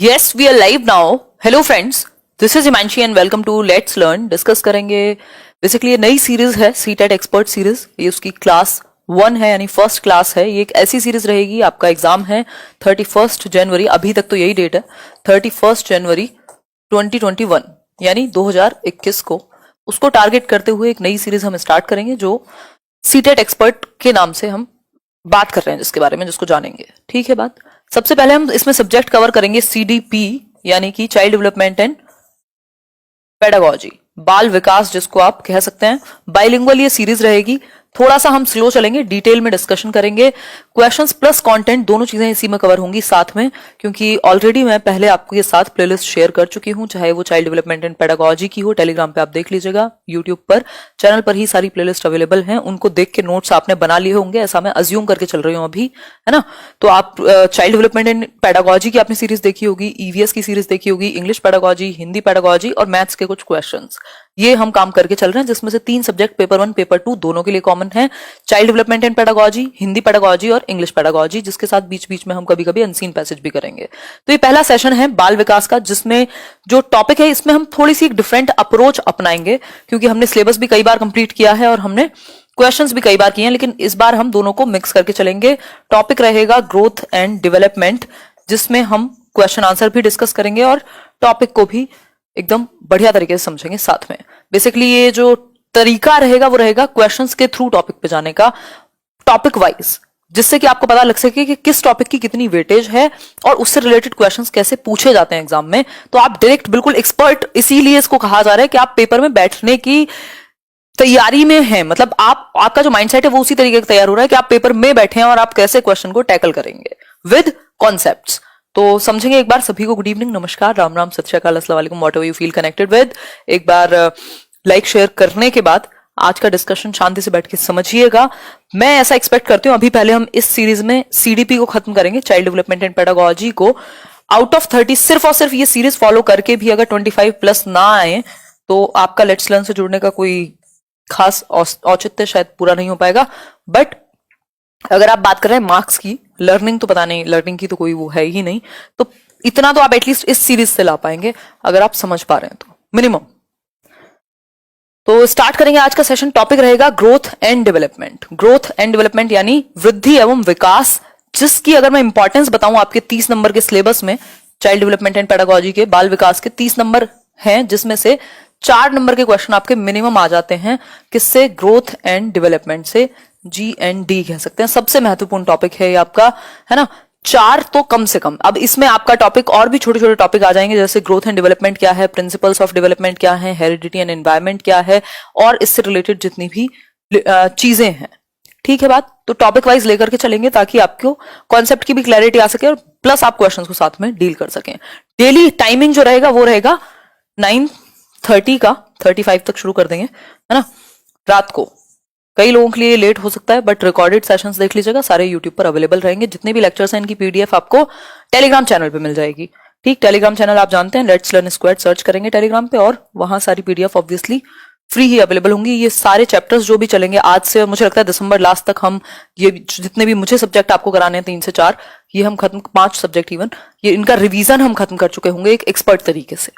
Yes, we are live now. Hello friends, this is Himanshi and welcome to Let's Learn. Discuss करेंगे basically ये नई series है CTET expert series. ये उसकी class 1 है यानी फर्स्ट क्लास है। ये एक ऐसी सीरीज रहेगी, आपका एग्जाम है 31 जनवरी, अभी तक तो यही डेट है 31 जनवरी 2021 यानी 2021 को। उसको टारगेट करते हुए एक नई सीरीज हम स्टार्ट करेंगे जो सीटेट एक्सपर्ट के नाम से हम बात कर रहे हैं, जिसके बारे में जिसको जानेंगे। ठीक है बात। सबसे पहले हम इसमें सब्जेक्ट कवर करेंगे सीडीपी यानी कि चाइल्ड डेवलपमेंट एंड पेडागोजी, बाल विकास जिसको आप कह सकते हैं। बाइलिंगुअल ये सीरीज रहेगी, थोड़ा सा हम स्लो चलेंगे, डिटेल में डिस्कशन करेंगे। क्वेश्चंस प्लस कंटेंट दोनों चीजें इसी में कवर होंगी साथ में, क्योंकि ऑलरेडी मैं पहले आपको ये 7 प्लेलिस्ट शेयर कर चुकी हूं, चाहे वो चाइल्ड डेवलपमेंट एंड पेडागोजी की हो। टेलीग्राम पे आप देख लीजिएगा, यूट्यूब पर चैनल पर ही सारी प्लेलिस्ट अवेलेबल हैं। उनको देख के नोट्स आपने बना लिए होंगे, ऐसा मैं अज्यूम करके चल रही हूँ अभी, है ना। तो आप चाइल्ड डेवलपमेंट एंड पेडागोजी की आपने सीरीज देखी होगी, ईवीएस की सीरीज देखी होगी, इंग्लिश पेडागोजी, हिंदी पेडागोजी और मैथ्स के कुछ क्वेश्चंस, ये हम काम करके चल रहे हैं, जिसमें से 3 सब्जेक्ट पेपर 1 पेपर 2 दोनों के लिए कॉमन है। Child development and pedagogy, Hindi pedagogy और इंग्लिश पेडागोजी, जिसके साथ बीच बीच में हम कभी कभी अनसीन पैसेज भी करेंगे। तो ये पहला सेशन है बाल विकास का, जिसमें जो टॉपिक है इसमें हम थोड़ी सी एक डिफरेंट अप्रोच अपनाएंगे, क्योंकि हमने सिलेबस भी कई बार कंप्लीट किया है और हमने क्वेश्चंस भी कई बार किए हैं, लेकिन इस बार हम दोनों को मिक्स करके चलेंगे। टॉपिक रहेगा ग्रोथ एंड डेवलपमेंट, जिसमें हम क्वेश्चन आंसर भी डिस्कस करेंगे और टॉपिक को भी एकदम बढ़िया तरीके से समझेंगे साथ में। बेसिकली ये जो तरीका रहेगा वो रहेगा क्वेश्चंस के थ्रू टॉपिक पे जाने का, टॉपिक वाइज, जिससे कि आपको पता लग सके कि किस टॉपिक की कितनी वेटेज है और उससे रिलेटेड क्वेश्चंस कैसे पूछे जाते हैं एग्जाम में। तो आप डायरेक्ट बिल्कुल एक्सपर्ट, इसीलिए इसको कहा जा रहा है कि आप पेपर में बैठने की तैयारी में हैं, मतलब आपका जो माइंडसेट है वो उसी तरीके का तैयार हो रहा है कि आप पेपर में बैठे हैं और आप कैसे क्वेश्चन को टैकल करेंगे विद कॉन्सेप्ट्स। तो समझेंगे एक बार। सभी को गुड इवनिंग, नमस्कार, राम राम, सत श्री अकाल, अस्सलाम वालेकुम, whatever you feel connected with. एक बार लाइक शेयर करने के बाद आज का डिस्कशन शांति से बैठ के समझिएगा। मैं ऐसा एक्सपेक्ट करती हूँ, अभी पहले हम इस सीरीज में सीडीपी को खत्म करेंगे, चाइल्ड डेवलपमेंट एंड पेडागोजी को। आउट ऑफ 30 सिर्फ और सिर्फ ये सीरीज फॉलो करके भी अगर 25 प्लस ना आए तो आपका लेट्स लर्न से जुड़ने का कोई खास औचित्य शायद पूरा नहीं हो पाएगा। बट अगर आप बात कर रहे हैं मार्क्स की, लर्निंग तो पता नहीं, लर्निंग की तो कोई वो है ही नहीं, तो इतना तो आप एटलीस्ट इस सीरीज से ला पाएंगे अगर आप समझ पा रहे हैं तो मिनिमम। तो स्टार्ट करेंगे आज का सेशन। टॉपिक रहेगा growth and development. Growth and development यानी वृद्धि एवं विकास, जिसकी अगर मैं इंपॉर्टेंस बताऊं आपके 30 नंबर के सिलेबस में, चाइल्ड डेवलपमेंट एंड पेडागोजी के बाल विकास के 30 नंबर हैं, जिसमें से 4 नंबर के क्वेश्चन आपके मिनिमम आ जाते हैं किससे, ग्रोथ एंड डेवलपमेंट से। GND कह सकते हैं, सबसे महत्वपूर्ण टॉपिक है ये आपका, है ना। 4 तो कम से कम। अब इसमें आपका टॉपिक और भी छोटे छोटे टॉपिक आ जाएंगे, जैसे ग्रोथ एंड डेवलपमेंट क्या है, प्रिंसिपल्स ऑफ डेवलपमेंट क्या है, हेरिडिटी एंड एनवायरमेंट क्या है, और इससे रिलेटेड जितनी भी चीजें हैं। ठीक है बात। तो टॉपिक वाइज लेकर के चलेंगे ताकि आपको कॉन्सेप्ट की भी क्लैरिटी आ सके और प्लस आप क्वेश्चंस को साथ में डील कर सकें। डेली टाइमिंग जो रहेगा वो रहेगा 9:30 का, 35 तक शुरू कर देंगे, है ना, रात को। कई लोगों के लिए लेट हो सकता है, बट रिकॉर्डेड सेशंस देख लीजिएगा, सारे यूट्यूब पर अवेलेबल रहेंगे। जितने भी लेक्चर्स हैं इनकी पीडीएफ आपको टेलीग्राम चैनल पे मिल जाएगी। ठीक, टेलीग्राम चैनल आप जानते हैं, लेट्स लर्न स्क्वाड सर्च करेंगे टेलीग्राम पे और वहां सारी पीडीएफ ऑब्वियसली फ्री ही अवेलेबल होंगी। ये सारे चैप्टर्स जो भी चलेंगे आज से, मुझे लगता है दिसंबर लास्ट तक हम ये जितने भी मुझे सब्जेक्ट आपको कराने हैं 3 से 4, ये हम खत्म, 5 सब्जेक्ट इवन, ये इनका रिवीजन हम खत्म कर चुके होंगे एक एक्सपर्ट तरीके से।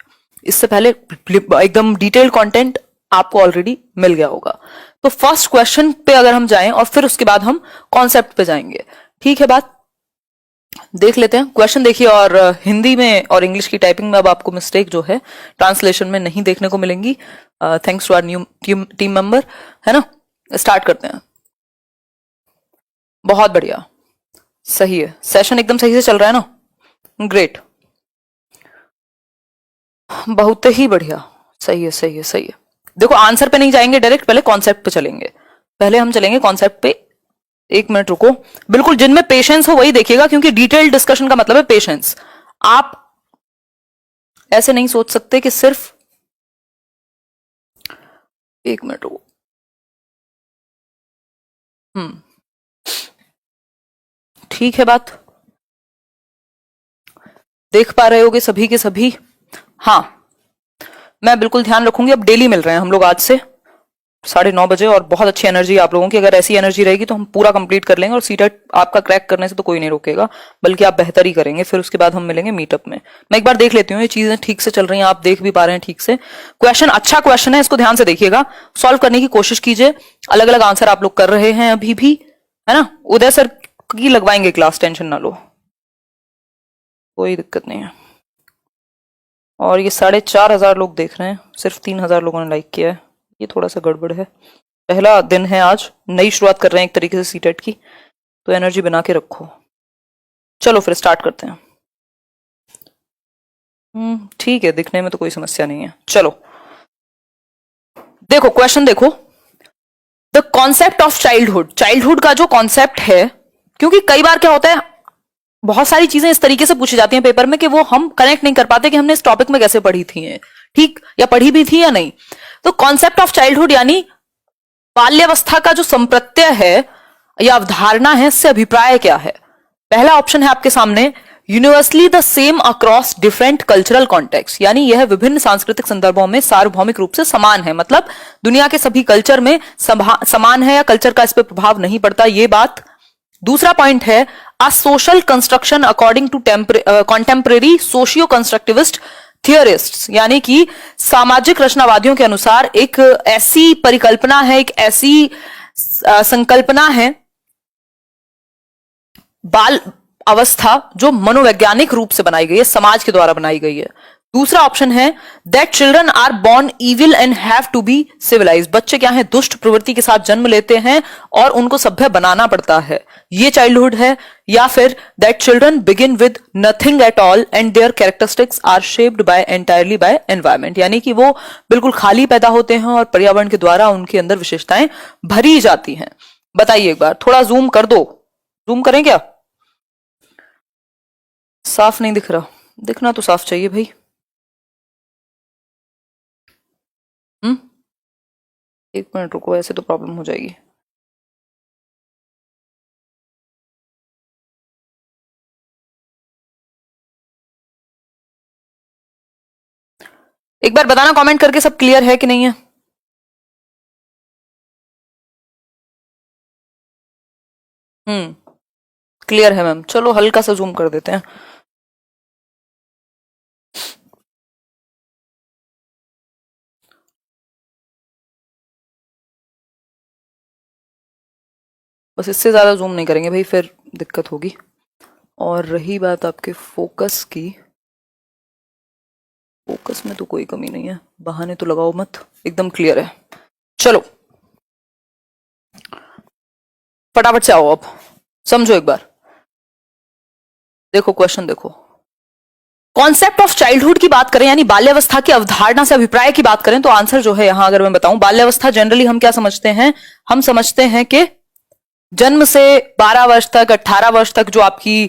इससे पहले एकदम डिटेल कंटेंट आपको ऑलरेडी मिल गया होगा। तो फर्स्ट क्वेश्चन पे अगर हम जाएं और फिर उसके बाद हम कॉन्सेप्ट पे जाएंगे। ठीक है बात। देख लेते हैं क्वेश्चन, देखिए। और हिंदी में और इंग्लिश की टाइपिंग में अब आपको मिस्टेक जो है ट्रांसलेशन में नहीं देखने को मिलेंगी, thanks to our new team member, है ना। स्टार्ट करते हैं। बहुत बढ़िया, सही है, सेशन एकदम सही से चल रहा है ना, ग्रेट, बहुत ही बढ़िया, सही है सही है सही है। देखो आंसर पे नहीं जाएंगे डायरेक्ट, पहले कॉन्सेप्ट पे चलेंगे। पहले हम चलेंगे कॉन्सेप्ट पे। 1 मिनट रुको, बिल्कुल जिनमें पेशेंस हो वही देखिएगा, क्योंकि डिटेल डिस्कशन का मतलब है पेशेंस। आप ऐसे नहीं सोच सकते कि सिर्फ 1 मिनट रुको। ठीक है बात, देख पा रहे होगे सभी के सभी। हाँ, मैं बिल्कुल ध्यान रखूंगी। अब डेली मिल रहे हैं हम लोग आज से, 9:30 बजे, और बहुत अच्छी एनर्जी आप लोगों की। अगर ऐसी एनर्जी रहेगी तो हम पूरा कंप्लीट कर लेंगे, और सीटेट आपका क्रैक करने से तो कोई नहीं रोकेगा, बल्कि आप बेहतर ही करेंगे। फिर उसके बाद हम मिलेंगे मीटअप में। मैं एक बार देख लेती हूँ ये चीजें ठीक से चल रही हैं, आप देख भी पा रहे हैं ठीक से। क्वेश्चन अच्छा क्वेश्चन है, इसको ध्यान से देखिएगा, सॉल्व करने की कोशिश कीजिए। अलग अलग आंसर आप लोग कर रहे हैं अभी भी, है ना। उदय सर की लगवाएंगे क्लास, टेंशन ना लो, कोई दिक्कत नहीं है। और ये 4,500 लोग देख रहे हैं, सिर्फ 3,000 लोगों ने लाइक किया है, ये थोड़ा सा गड़बड़ है। पहला दिन है आज, नई शुरुआत कर रहे हैं एक तरीके से सीटेट की, तो एनर्जी बना के रखो। चलो फिर स्टार्ट करते हैं। ठीक है, दिखने में तो कोई समस्या नहीं है। चलो देखो क्वेश्चन देखो। The concept of childhood, childhood का जो कॉन्सेप्ट है, क्योंकि कई बार क्या होता है, बहुत सारी चीजें इस तरीके से पूछी जाती हैं पेपर में कि वो हम कनेक्ट नहीं कर पाते कि हमने इस टॉपिक में कैसे पढ़ी थी, ठीक, या पढ़ी भी थी या नहीं। तो कॉन्सेप्ट ऑफ चाइल्डहुड यानी बाल्यावस्था का जो संप्रत्यय है या अवधारणा है, इससे अभिप्राय क्या है। पहला ऑप्शन है आपके सामने, universally the same across different cultural context, यानी यह विभिन्न सांस्कृतिक संदर्भों में सार्वभौमिक रूप से समान है, मतलब दुनिया के सभी कल्चर में समान है या कल्चर का इस पर प्रभाव नहीं पड़ता, ये बात। दूसरा पॉइंट है, a social construction according to contemporary socio constructivist theorists, यानी कि सामाजिक रचनावादियों के अनुसार एक ऐसी परिकल्पना है, एक ऐसी संकल्पना है बाल अवस्था जो मनोवैज्ञानिक रूप से बनाई गई है, समाज के द्वारा बनाई गई है। दूसरा ऑप्शन है, that children are born evil and have to be civilize, बच्चे क्या है, दुष्ट प्रवृत्ति के साथ जन्म लेते हैं और उनको सभ्य बनाना पड़ता है, ये चाइल्डहुड है। या फिर that children begin with nothing at all and their characteristics are shaped by entirely by environment, यानी कि वो बिल्कुल खाली पैदा होते हैं और पर्यावरण के द्वारा उनके अंदर विशेषताएं भरी जाती हैं। बताइए एक बार, थोड़ा जूम कर दो, जूम करें क्या, साफ नहीं दिख रहा, दिखना तो साफ चाहिए भाई। एक मिनट रुको, ऐसे तो प्रॉब्लम हो जाएगी। एक बार बताना कमेंट करके सब क्लियर है कि नहीं है। क्लियर है मैम, चलो हल्का सा जूम कर देते हैं। बस इससे ज्यादा जूम नहीं करेंगे भाई, फिर दिक्कत होगी। और रही बात आपके फोकस की, फोकस में तो कोई कमी नहीं है, बहाने तो लगाओ मत, एकदम क्लियर है। चलो फटाफट से आओ, अब समझो एक बार। देखो क्वेश्चन देखो, कॉन्सेप्ट ऑफ चाइल्डहुड की बात करें, यानी बाल्यावस्था की अवधारणा से अभिप्राय की बात करें, तो आंसर जो है यहां अगर मैं बताऊं, बाल्यावस्था जनरली हम क्या समझते हैं, हम समझते हैं कि जन्म से 12 वर्ष तक, 18 वर्ष तक, जो आपकी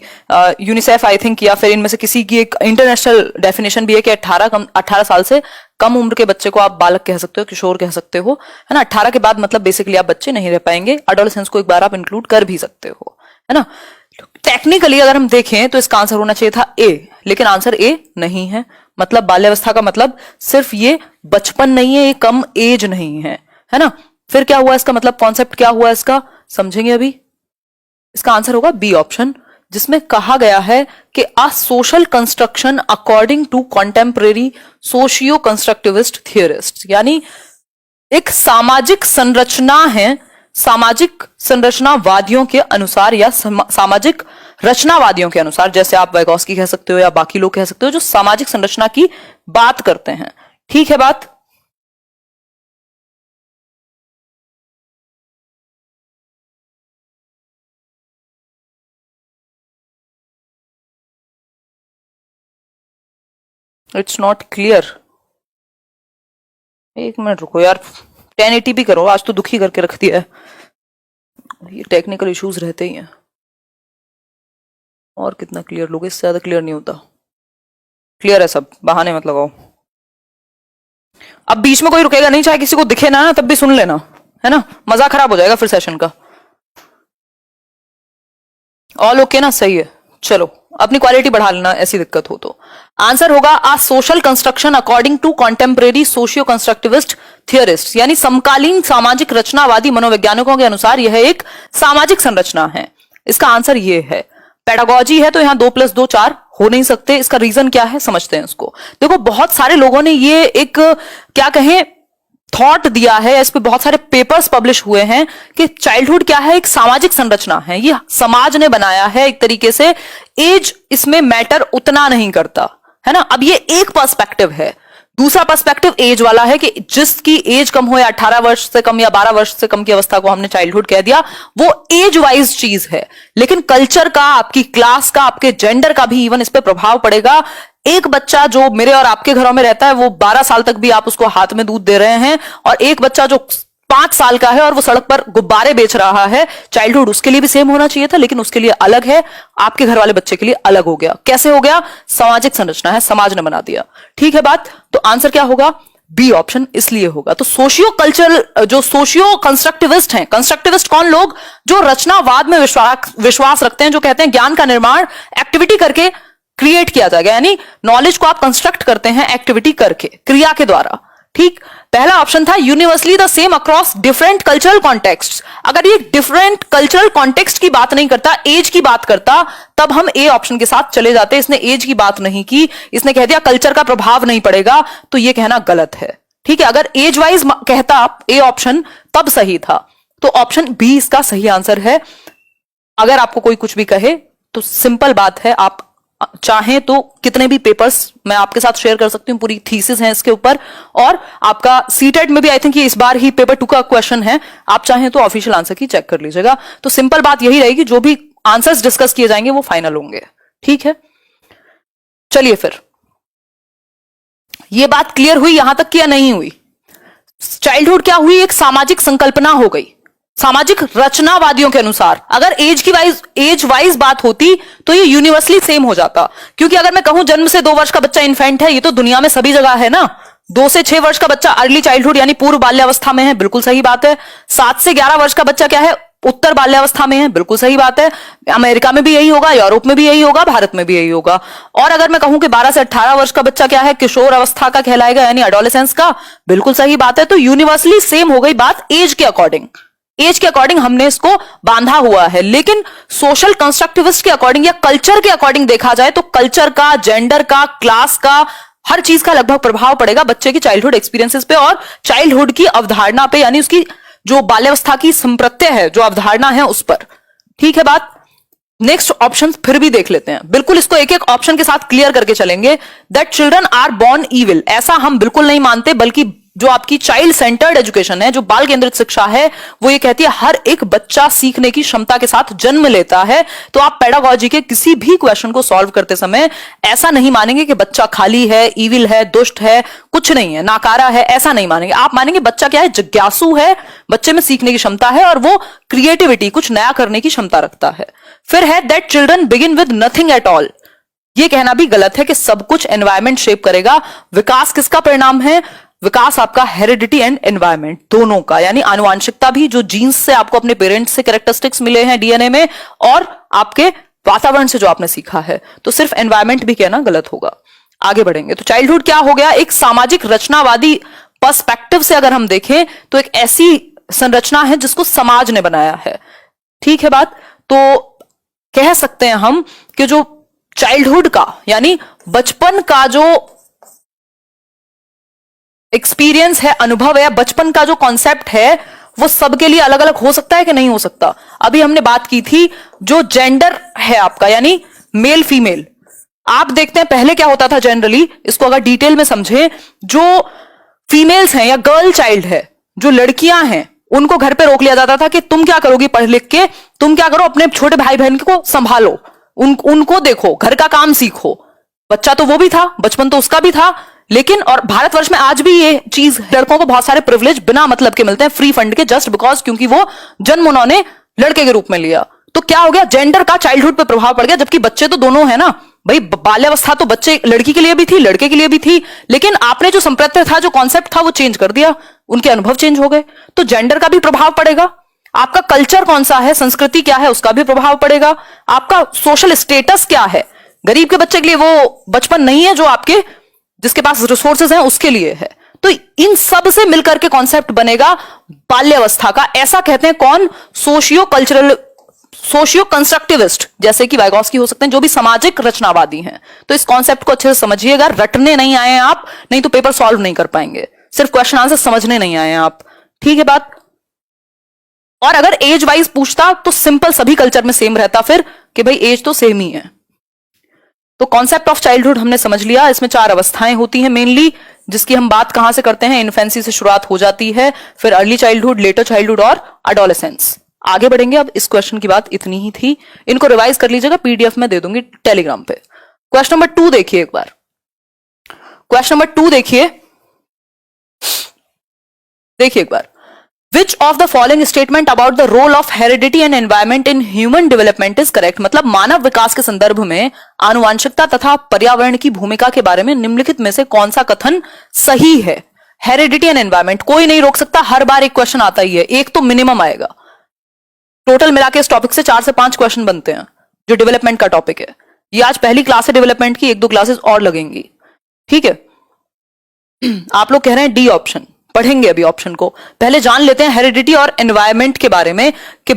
यूनिसेफ आई थिंक या फिर इनमें से किसी की एक इंटरनेशनल डेफिनेशन भी है कि 18 साल से कम उम्र के बच्चे को आप बालक कह सकते हो, किशोर कह सकते हो, है ना। 18 के बाद मतलब बेसिकली आप बच्चे नहीं रह पाएंगे, एडोलेसेंस को एक बार आप इंक्लूड कर भी सकते हो, है ना। टेक्निकली अगर हम देखें तो इसका आंसर होना चाहिए था ए, लेकिन आंसर ए नहीं है। मतलब बाल्यावस्था का मतलब सिर्फ ये बचपन नहीं है, ये कम एज नहीं है, है ना। फिर क्या हुआ इसका मतलब, कॉन्सेप्ट क्या हुआ इसका, समझेंगे अभी। इसका आंसर होगा बी ऑप्शन, जिसमें कहा गया है कि a social construction according to contemporary socio constructivist theorist, यानी एक सामाजिक संरचना है, सामाजिक संरचनावादियों के अनुसार या सामाजिक रचनावादियों के अनुसार, जैसे आप वैगोस्की कह सकते हो या बाकी लोग कह सकते हो, जो सामाजिक संरचना की बात करते हैं। ठीक है बात। इट्स नॉट क्लियर, एक मिनट रुको यार, 1080 भी करो, आज तो दुखी करके रख दिया है, ये टेक्निकल इश्यूज रहते ही हैं। और कितना क्लियर लोगे, इससे ज्यादा क्लियर नहीं होता। क्लियर है सब, बहाने मत लगाओ। अब बीच में कोई रुकेगा नहीं, चाहे किसी को दिखे ना तब भी सुन लेना, है ना, मजा खराब हो जाएगा फिर सेशन का। ऑल ओके ना, सही है। चलो अपनी क्वालिटी बढ़ा लेना ऐसी दिक्कत हो तो। आंसर होगा a social construction according to contemporary socio constructivist theorist यानी समकालीन सामाजिक रचनावादी मनोवैज्ञानिकों के अनुसार यह एक सामाजिक संरचना है। इसका आंसर ये है। पेडागोजी है तो यहां 2+2 4 हो नहीं सकते। इसका रीजन क्या है समझते हैं इसको। देखो बहुत सारे लोगों ने ये एक क्या कहें थॉट दिया है, इस पे बहुत सारे पेपर्स पब्लिश हुए हैं कि चाइल्डहुड क्या है, एक सामाजिक संरचना है, ये समाज ने बनाया है एक तरीके से, एज इसमें मैटर उतना नहीं करता है ना। अब ये एक पर्सपेक्टिव है। दूसरा पर्सपेक्टिव एज वाला है कि जिसकी एज कम हो या 18 वर्ष से कम या 12 वर्ष से कम की अवस्था को हमने चाइल्डहुड कह दिया, वो एज वाइज चीज है। लेकिन कल्चर का, आपकी क्लास का, आपके जेंडर का भी इवन इस पे प्रभाव पड़ेगा। एक बच्चा जो मेरे और आपके घरों में रहता है वो 12 साल तक भी आप उसको हाथ में दूध दे रहे हैं, और एक बच्चा जो 5 साल का है और वो सड़क पर गुब्बारे बेच रहा है, चाइल्डहुड उसके लिए भी सेम होना चाहिए था, लेकिन उसके लिए अलग है, आपके घर वाले बच्चे के लिए अलग हो गया। कैसे हो गया? सामाजिक संरचना है, समाज ने बना दिया। ठीक है बात। तो आंसर क्या होगा? बी ऑप्शन इसलिए होगा। तो सोशियो कल्चरल जो सोशियो कंस्ट्रक्टिविस्ट हैं, कंस्ट्रक्टिविस्ट कौन लोग? जो रचनावाद में विश्वास रखते हैं, जो कहते हैं ज्ञान का निर्माण एक्टिविटी करके क्रिएट किया जाएगा, यानी नॉलेज को आप कंस्ट्रक्ट करते हैं एक्टिविटी करके, क्रिया के द्वारा। ठीक। पहला ऑप्शन था universally the same across different cultural context. अगर ये डिफरेंट कल्चरल कॉन्टेक्स्ट की बात नहीं करता, एज की बात करता, तब हम ए ऑप्शन के साथ चले जाते। इसने एज की बात नहीं की, इसने कह दिया कल्चर का प्रभाव नहीं पड़ेगा, तो ये कहना गलत है। ठीक है। अगर एज वाइज कहता ए ऑप्शन तब सही था। तो ऑप्शन बी इसका सही आंसर है। अगर आपको कोई कुछ भी कहे तो सिंपल बात है, आप चाहें तो कितने भी पेपर्स मैं आपके साथ शेयर कर सकती हूं, पूरी थीसिस है इसके ऊपर, और आपका सीटेट में भी आई थिंक ये इस बार ही पेपर 2 का क्वेश्चन है, आप चाहें तो ऑफिशियल आंसर की चेक कर लीजिएगा। तो सिंपल बात यही रहेगी, जो भी आंसर्स डिस्कस किए जाएंगे वो फाइनल होंगे। ठीक है। चलिए फिर, ये बात क्लियर हुई यहां तक कि या नहीं हुई? चाइल्डहुड क्या हुई? एक सामाजिक संकल्पना हो गई सामाजिक रचनावादियों के अनुसार। अगर एज वाइज बात होती तो ये यूनिवर्सली सेम हो जाता, क्योंकि अगर मैं कहूं जन्म से 2 वर्ष का बच्चा इन्फेंट है, ये तो दुनिया में सभी जगह है ना। 2 से 6 वर्ष का बच्चा अर्ली चाइल्डहुड यानी पूर्व बाल्यावस्था में है, बिल्कुल सही बात है। 7 से 11 वर्ष का बच्चा क्या है? उत्तर बाल्यावस्था में है, बिल्कुल सही बात है। अमेरिका में भी यही होगा, यूरोप में भी यही होगा, भारत में भी यही होगा। और अगर मैं कहूं कि 12 से 18 वर्ष का बच्चा क्या है? किशोर अवस्था का कहलाएगा, यानी एडोलेसेंस का, बिल्कुल सही बात है। तो यूनिवर्सली सेम हो गई बात एज के अकॉर्डिंग। एज के अकॉर्डिंग हमने इसको बांधा हुआ है। लेकिन सोशल कंस्ट्रक्टिविस्ट के अकॉर्डिंग या कल्चर के अकॉर्डिंग देखा जाए तो कल्चर का, जेंडर का, क्लास का, हर चीज का लगभग प्रभाव पड़ेगा बच्चे की चाइल्डहुड एक्सपीरियंसेस पे और चाइल्डहुड की अवधारणा पे, यानी उसकी जो बाल्यावस्था की संप्रत्यय है, जो अवधारणा है उस पर। ठीक है बात। नेक्स्ट ऑप्शन फिर भी देख लेते हैं, बिल्कुल इसको एक एक ऑप्शन के साथ क्लियर करके चलेंगे। That children are born evil, ऐसा हम बिल्कुल नहीं मानते, बल्कि जो आपकी चाइल्ड सेंटर्ड एजुकेशन है, जो बाल केंद्रित शिक्षा है, वो ये कहती है हर एक बच्चा सीखने की क्षमता के साथ जन्म लेता है। तो आप पेडागोजी के किसी भी क्वेश्चन को सॉल्व करते समय ऐसा नहीं मानेंगे कि बच्चा खाली है, इविल है, दुष्ट है, कुछ नहीं है, नाकारा है, ऐसा नहीं मानेंगे। आप मानेंगे बच्चा क्या है? जिज्ञासु है, बच्चे में सीखने की क्षमता है और वो क्रिएटिविटी, कुछ नया करने की क्षमता रखता है। फिर है that children begin with nothing at all. ये कहना भी गलत है कि सब कुछ एनवायरमेंट शेप करेगा। विकास किसका परिणाम है? विकास आपका हेरिडिटी एंड एनवायरमेंट दोनों का, यानी आनुवांशिकता भी, जो जीन्स से आपको अपने पेरेंट्स से कैरेक्टरिस्टिक्स मिले हैं डीएनए में, और आपके वातावरण से जो आपने सीखा है। तो सिर्फ एनवायरमेंट भी कहना गलत होगा। आगे बढ़ेंगे तो चाइल्डहुड क्या हो गया? एक सामाजिक रचनावादी पर्सपेक्टिव से अगर हम देखें तो एक ऐसी संरचना है जिसको समाज ने बनाया है। ठीक है बात। तो कह सकते हैं हम कि जो चाइल्डहुड का यानी बचपन का जो एक्सपीरियंस है, अनुभव है, बचपन का जो कॉन्सेप्ट है, वो सबके लिए अलग अलग हो सकता है कि नहीं हो सकता? अभी हमने बात की थी जो जेंडर है आपका, यानी मेल फीमेल। आप देखते हैं पहले क्या होता था जनरली, इसको अगर डिटेल में समझे, जो फीमेल्स हैं या गर्ल चाइल्ड है, जो लड़कियां हैं, उनको घर पे रोक लिया जाता था कि तुम क्या करोगी पढ़ लिख के, तुम क्या करो अपने छोटे भाई बहन को संभालो, उनको देखो, घर का काम सीखो। बच्चा तो वो भी था, बचपन तो उसका भी था। लेकिन और भारतवर्ष में आज भी ये चीज, लड़कों को बहुत सारे प्रिविलेज बिना मतलब के मिलते हैं, फ्री फंड के, जस्ट बिकॉज क्योंकि वो जन्म उन्होंने लड़के के रूप में लिया। तो क्या हो गया? जेंडर का चाइल्डहुड पे प्रभाव पड़ गया, जबकि बच्चे तो दोनों है ना भाई। बाल्यावस्था तो बच्चे, लड़की के लिए भी थी, लड़के के लिए भी थी, लेकिन आपने जो संप्रत्यय था, जो कॉन्सेप्ट था, वो चेंज कर दिया, उनके अनुभव चेंज हो गए। तो जेंडर का भी प्रभाव पड़ेगा। आपका कल्चर कौन सा है, संस्कृति क्या है, उसका भी प्रभाव पड़ेगा। आपका सोशल स्टेटस क्या है, गरीब के बच्चे के लिए वो बचपन नहीं है जो आपके जिसके पास रिसोर्सेज हैं उसके लिए है। तो इन सब से मिलकर के कॉन्सेप्ट बनेगा बाल्यावस्था का। ऐसा कहते हैं कौन? सोशियो कंस्ट्रक्टिविस्ट, जैसे कि वाइगॉस्की हो सकते हैं, जो भी सामाजिक रचनावादी हैं। तो इस कॉन्सेप्ट को अच्छे से समझिएगा, रटने नहीं आए हैं आप, नहीं तो पेपर सॉल्व नहीं कर पाएंगे। सिर्फ क्वेश्चन आंसर समझने नहीं आए हैं आप, ठीक है बात। और अगर एज वाइज पूछता तो सिंपल सभी कल्चर में सेम रहता फिर कि भाई एज तो सेम ही है। तो कॉन्सेप्ट ऑफ चाइल्डहुड हमने समझ लिया। इसमें 4 अवस्थाएं होती हैं मेनली, जिसकी हम बात कहां से करते हैं? इन्फेंसी से शुरुआत हो जाती है, फिर अर्ली चाइल्डहुड, लेटर चाइल्डहुड और एडोलेसेंस। आगे बढ़ेंगे। अब इस क्वेश्चन की बात इतनी ही थी, इनको रिवाइज कर लीजिएगा, पीडीएफ में दे दूंगी टेलीग्राम पे। क्वेश्चन नंबर 2 देखिए एक बार। क्वेश्चन नंबर 2 देखिए एक बार। Which of the following statement about the role of heredity and environment in human development is correct? मतलब मानव विकास के संदर्भ में आनुवंशिकता तथा पर्यावरण की भूमिका के बारे में निम्नलिखित में से कौन सा कथन सही है? हेरिडिटी एंड एनवायरमेंट, कोई नहीं रोक सकता, हर बार एक क्वेश्चन आता ही है, एक तो मिनिमम आएगा। टोटल मिला के इस टॉपिक से 4 से 5 क्वेश्चन बनते हैं जो डेवलपमेंट का टॉपिक है। ये आज पहली क्लास है डेवलपमेंट की, 1-2 क्लासेस और लगेंगी, ठीक है। आप लोग कह रहे हैं डी ऑप्शन, पढ़ेंगे अभी ऑप्शन को। पहले जान लेते हैं हेरिडिटी और एनवायरमेंट के बारे में कि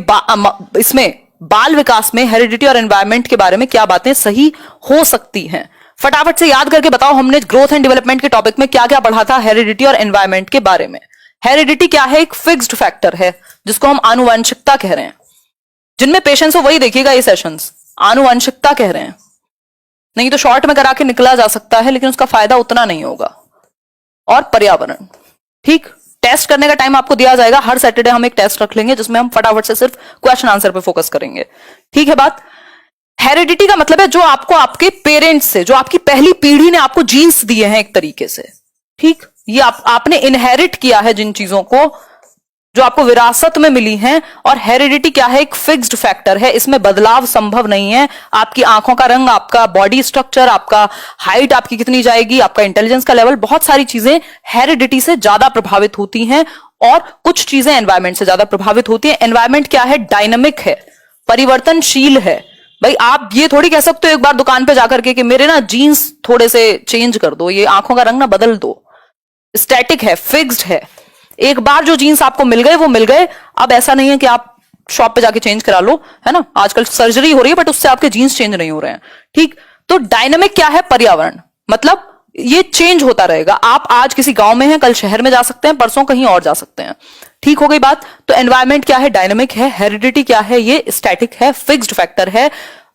इसमें बाल विकास में हेरिडिटी और एनवायरमेंट के बारे में क्या बातें सही हो सकती हैं। फटाफट से याद करके बताओ, हमने ग्रोथ एंड डेवलपमेंट के टॉपिक में क्या क्या पढ़ा था हेरिडिटी और एनवायरमेंट के बारे में। हेरिडिटी क्या है? एक फिक्स्ड फैक्टर है जिसको हम आनुवंशिकता कह रहे हैं। जिनमें पेशेंस हो वही देखिएगा ये सेशंस, आनुवंशिकता कह रहे हैं, नहीं तो शॉर्ट में करा के निकला जा सकता है लेकिन उसका फायदा उतना नहीं होगा। और पर्यावरण, ठीक। टेस्ट करने का टाइम आपको दिया जाएगा, हर सैटरडे हम एक टेस्ट रख लेंगे जिसमें हम फटाफट से सिर्फ क्वेश्चन आंसर पे फोकस करेंगे, ठीक है बात। हेरिडिटी का मतलब है जो आपको आपके पेरेंट्स से, जो आपकी पहली पीढ़ी ने आपको जीन्स दिए हैं एक तरीके से, ठीक। ये आपने इनहेरिट किया है जिन चीजों को, जो आपको विरासत में मिली हैं। और हेरिडिटी क्या है? एक फिक्स्ड फैक्टर है, इसमें बदलाव संभव नहीं है। आपकी आंखों का रंग, आपका बॉडी स्ट्रक्चर, आपका हाइट आपकी कितनी जाएगी, आपका इंटेलिजेंस का लेवल, बहुत सारी चीजें हेरिडिटी से ज्यादा प्रभावित होती हैं और कुछ चीजें एनवायरमेंट से ज्यादा प्रभावित होती हैं। एनवायरमेंट क्या है? डायनामिक है, परिवर्तनशील है। भाई आप ये थोड़ी कह सकते हो एक बार दुकान पे जाकर के कि मेरे ना जीन्स थोड़े से चेंज कर दो, ये आंखों का रंग ना बदल दो। स्टैटिक है, फिक्स्ड है। एक बार जो जीन्स आपको मिल गए वो मिल गए। अब ऐसा नहीं है कि आप शॉप पे जाके चेंज करा लो, है ना। आजकल सर्जरी हो रही है बट उससे आपके जीन्स चेंज नहीं हो रहे हैं, ठीक। तो डायनामिक क्या है? पर्यावरण, मतलब ये चेंज होता रहेगा। आप आज किसी गांव में हैं, कल शहर में जा सकते हैं, परसों कहीं और जा सकते हैं, ठीक हो गई बात। तो एनवायरमेंट क्या है? डायनामिक है। हेरिडिटी क्या है? ये स्टैटिक है, फिक्स्ड फैक्टर है।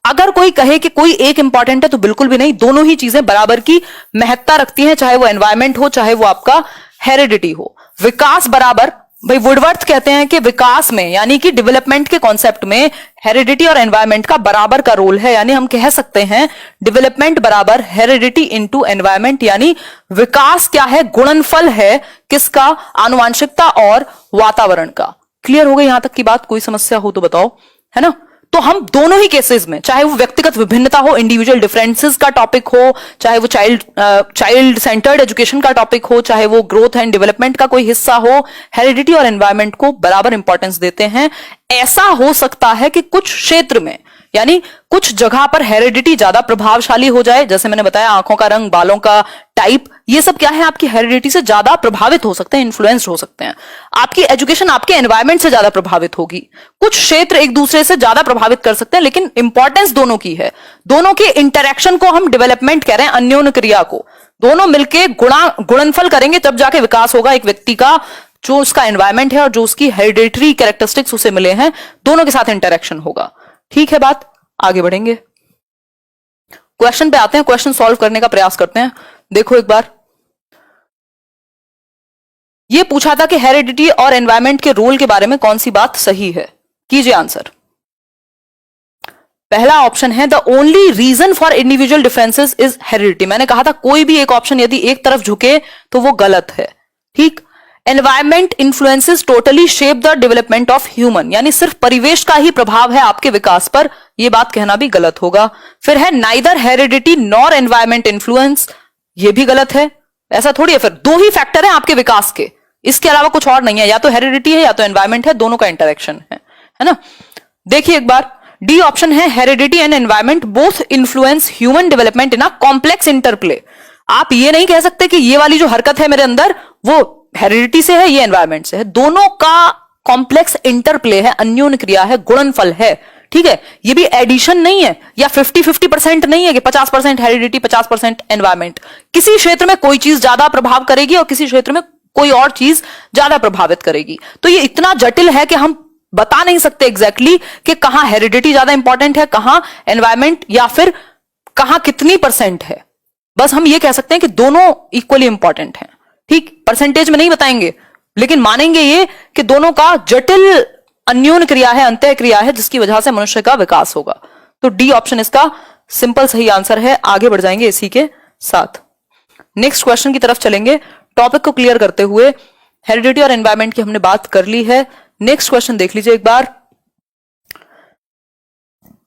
अगर कोई कहे कि कोई एक इंपॉर्टेंट है तो बिल्कुल भी नहीं, दोनों ही चीजें बराबर की महत्ता रखती हैं, चाहे वो एनवायरमेंट हो चाहे वो आपका हेरिडिटी हो। विकास बराबर, भाई वुडवर्थ कहते हैं कि विकास में यानी कि डेवलपमेंट के कॉन्सेप्ट में हेरिडिटी और एनवायरमेंट का बराबर का रोल है। यानी हम कह सकते हैं डेवलपमेंट बराबर हेरिडिटी इनटू एनवायरमेंट, यानी विकास क्या है? गुणनफल है किसका? आनुवांशिकता और वातावरण का। क्लियर हो गई यहां तक की बात? कोई समस्या हो तो बताओ, है ना। तो हम दोनों ही केसेस में, चाहे वो व्यक्तिगत विभिन्नता हो, इंडिविजुअल डिफरेंसेस का टॉपिक हो, चाहे वो चाइल्ड सेंटर्ड एजुकेशन का टॉपिक हो, चाहे वो ग्रोथ एंड डेवलपमेंट का कोई हिस्सा हो, हेरिडिटी और एनवायरमेंट को बराबर इंपॉर्टेंस देते हैं। ऐसा हो सकता है कि कुछ क्षेत्र में, यानी कुछ जगह पर हेरिडिटी ज्यादा प्रभावशाली हो जाए, जैसे मैंने बताया आंखों का रंग, बालों का टाइप, ये सब क्या है? आपकी हेरिडिटी से ज्यादा प्रभावित हो सकते हैं, इन्फ्लुएंस्ड हो सकते हैं। आपकी एजुकेशन आपके एनवायरमेंट से ज्यादा प्रभावित होगी। कुछ क्षेत्र एक दूसरे से ज्यादा प्रभावित कर सकते हैं, लेकिन इंपॉर्टेंस दोनों की है। दोनों के इंटरेक्शन को हम डेवलपमेंट कह रहे हैं, अन्योन्य क्रिया को। दोनों मिलके गुणनफल करेंगे तब जाके विकास होगा एक व्यक्ति का, जो उसका एनवायरमेंट है और जो उसकी हेरिडिटरी कैरेक्टरिस्टिक्स उसे मिले हैं, दोनों के साथ इंटरेक्शन होगा, ठीक है बात। आगे बढ़ेंगे, क्वेश्चन पे आते हैं, क्वेश्चन सॉल्व करने का प्रयास करते हैं। देखो एक बार, ये पूछा था कि हेरिडिटी और एनवायरमेंट के रोल के बारे में कौन सी बात सही है। कीजिए आंसर। पहला ऑप्शन है the only reason for individual differences is heredity. मैंने कहा था कोई भी एक ऑप्शन यदि एक तरफ झुके तो वो गलत है, ठीक। Environment influences totally shape the development of human, यानी सिर्फ परिवेश का ही प्रभाव है आपके विकास पर, यह बात कहना भी गलत होगा। फिर है neither heredity nor environment influence, ये भी गलत है। ऐसा थोड़ी है, फिर दो ही फैक्टर है आपके विकास के, इसके अलावा कुछ और नहीं है, या तो हेरिडिटी है या तो एनवायरमेंट है, दोनों का इंटरेक्शन है ना। देखिए एक बार, डी ऑप्शन है heredity and environment both influence human development in a complex interplay. आप ये नहीं कह सकते कि ये वाली जो हरकत है मेरे अंदर वो हेरिडिटी से है, ये एनवायरमेंट से है। दोनों का कॉम्प्लेक्स इंटरप्ले है, अन्योन्य क्रिया है, गुणनफल है। ठीक है, ये भी एडिशन नहीं है या 50-50% नहीं है कि 50% हेरिडिटी 50% एनवायरमेंट। किसी क्षेत्र में कोई चीज ज्यादा प्रभाव करेगी और किसी क्षेत्र में कोई और चीज ज्यादा प्रभावित करेगी। तो ये इतना जटिल है कि हम बता नहीं सकते एग्जैक्टली कि कहां हेरिडिटी ज्यादा इंपॉर्टेंट है, कहां एनवायरमेंट, या फिर कहां कितनी % है। बस हम ये कह सकते हैं कि दोनों इक्वली इंपॉर्टेंट हैं। ठीक, परसेंटेज में नहीं बताएंगे, लेकिन मानेंगे ये कि दोनों का जटिल अन्योन्य क्रिया है, अंतः क्रिया है, जिसकी वजह से मनुष्य का विकास होगा। तो डी ऑप्शन इसका सिंपल सही आंसर है। आगे बढ़ जाएंगे इसी के साथ, नेक्स्ट क्वेश्चन की तरफ चलेंगे। टॉपिक को क्लियर करते हुए हेरिडिटी और एनवायरमेंट की हमने बात कर ली है। नेक्स्ट क्वेश्चन देख लीजिए एक बार।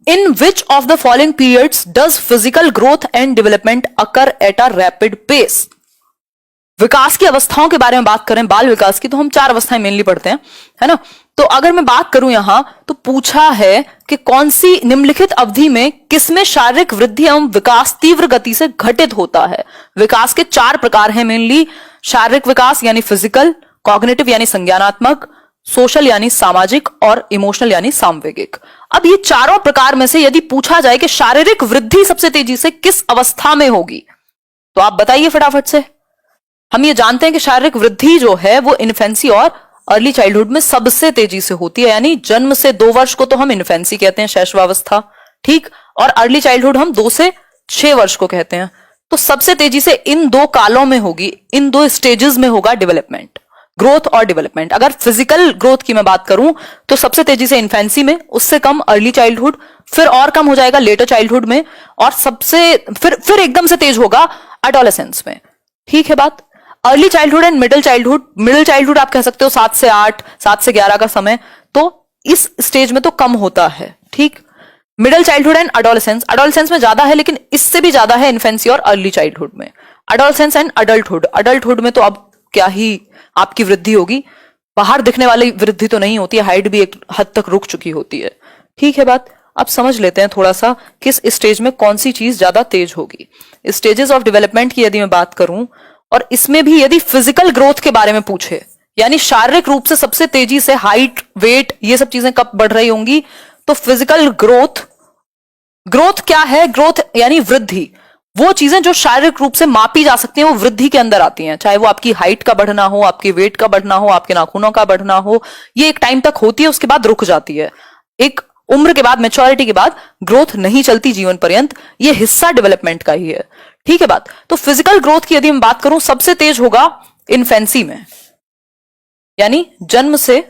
In which of the following periods does physical growth and development occur at a rapid pace. विकास की अवस्थाओं के बारे में बात करें, बाल विकास की, तो हम 4 अवस्थाएं मेनली पढ़ते हैं, है ना। तो अगर मैं बात करूं यहां, तो पूछा है कि कौन सी निम्नलिखित अवधि में किसमें शारीरिक वृद्धि एवं विकास तीव्र गति से घटित होता है। विकास के 4 प्रकार हैं मेनली, शारीरिक विकास यानी फिजिकल, कॉग्निटिव यानी संज्ञानात्मक, सोशल यानी सामाजिक, और इमोशनल यानी सामवेगिक। अब ये चारों प्रकार में से यदि पूछा जाए कि शारीरिक वृद्धि सबसे तेजी से किस अवस्था में होगी, तो आप बताइए फटाफट से। हम ये जानते हैं कि शारीरिक वृद्धि जो है वो इन्फेंसी और अर्ली चाइल्डहुड में सबसे तेजी से होती है, यानी जन्म से 2 वर्ष को तो हम इन्फेंसी कहते हैं, शैशवावस्था, ठीक, और अर्ली चाइल्डहुड हम 2 से 6 वर्ष को कहते हैं। तो सबसे तेजी से इन 2 कालों में होगी, इन 2 स्टेजेस में होगा डेवलपमेंट, ग्रोथ और डेवलपमेंट। अगर फिजिकल ग्रोथ की मैं बात करूं तो सबसे तेजी से इन्फेंसी में, उससे कम अर्ली चाइल्डहुड, फिर और कम हो जाएगा लेटर चाइल्डहुड में, और सबसे फिर एकदम से तेज होगा एडोलेसेंस में। ठीक है बात। Early childhood and middle childhood आप कह सकते हो 7 से 8, 7 से 11 का समय, तो इस स्टेज में तो कम होता है। ठीक, मिडिल चाइल्डहुड एंड एडोलेसेंस में ज्यादा है, लेकिन इससे भी ज्यादा है इन्फेंसी और अर्ली चाइल्डहुड में। एडोलेसेंस एंड अडल्टहुड में तो अब क्या ही आपकी वृद्धि होगी, बाहर दिखने वाली वृद्धि तो नहीं होती है, हाइट भी एक हद तक रुक चुकी होती है। ठीक है बात। अब समझ लेते हैं थोड़ा सा किस स्टेज में कौन सी चीज ज्यादा तेज होगी। स्टेजेस ऑफ डेवलपमेंट की यदि मैं बात करूं, और इसमें भी यदि फिजिकल ग्रोथ के बारे में पूछे, यानी शारीरिक रूप से सबसे तेजी से हाइट, वेट, ये सब चीजें कब बढ़ रही होंगी, तो फिजिकल ग्रोथ क्या है, ग्रोथ यानी वृद्धि, वो चीजें जो शारीरिक रूप से मापी जा सकती हैं वो वृद्धि के अंदर आती हैं। चाहे वो आपकी हाइट का बढ़ना हो, आपके वेट का बढ़ना हो, आपके नाखूनों का बढ़ना हो, ये एक टाइम तक होती है, उसके बाद रुक जाती है। एक उम्र के बाद, मैच्योरिटी के बाद ग्रोथ नहीं चलती जीवन पर्यंत, ये हिस्सा डेवलपमेंट का ही है। ठीक है बात। तो फिजिकल ग्रोथ की यदि मैं बात करूं, सबसे तेज होगा इन्फेंसी में, यानी जन्म से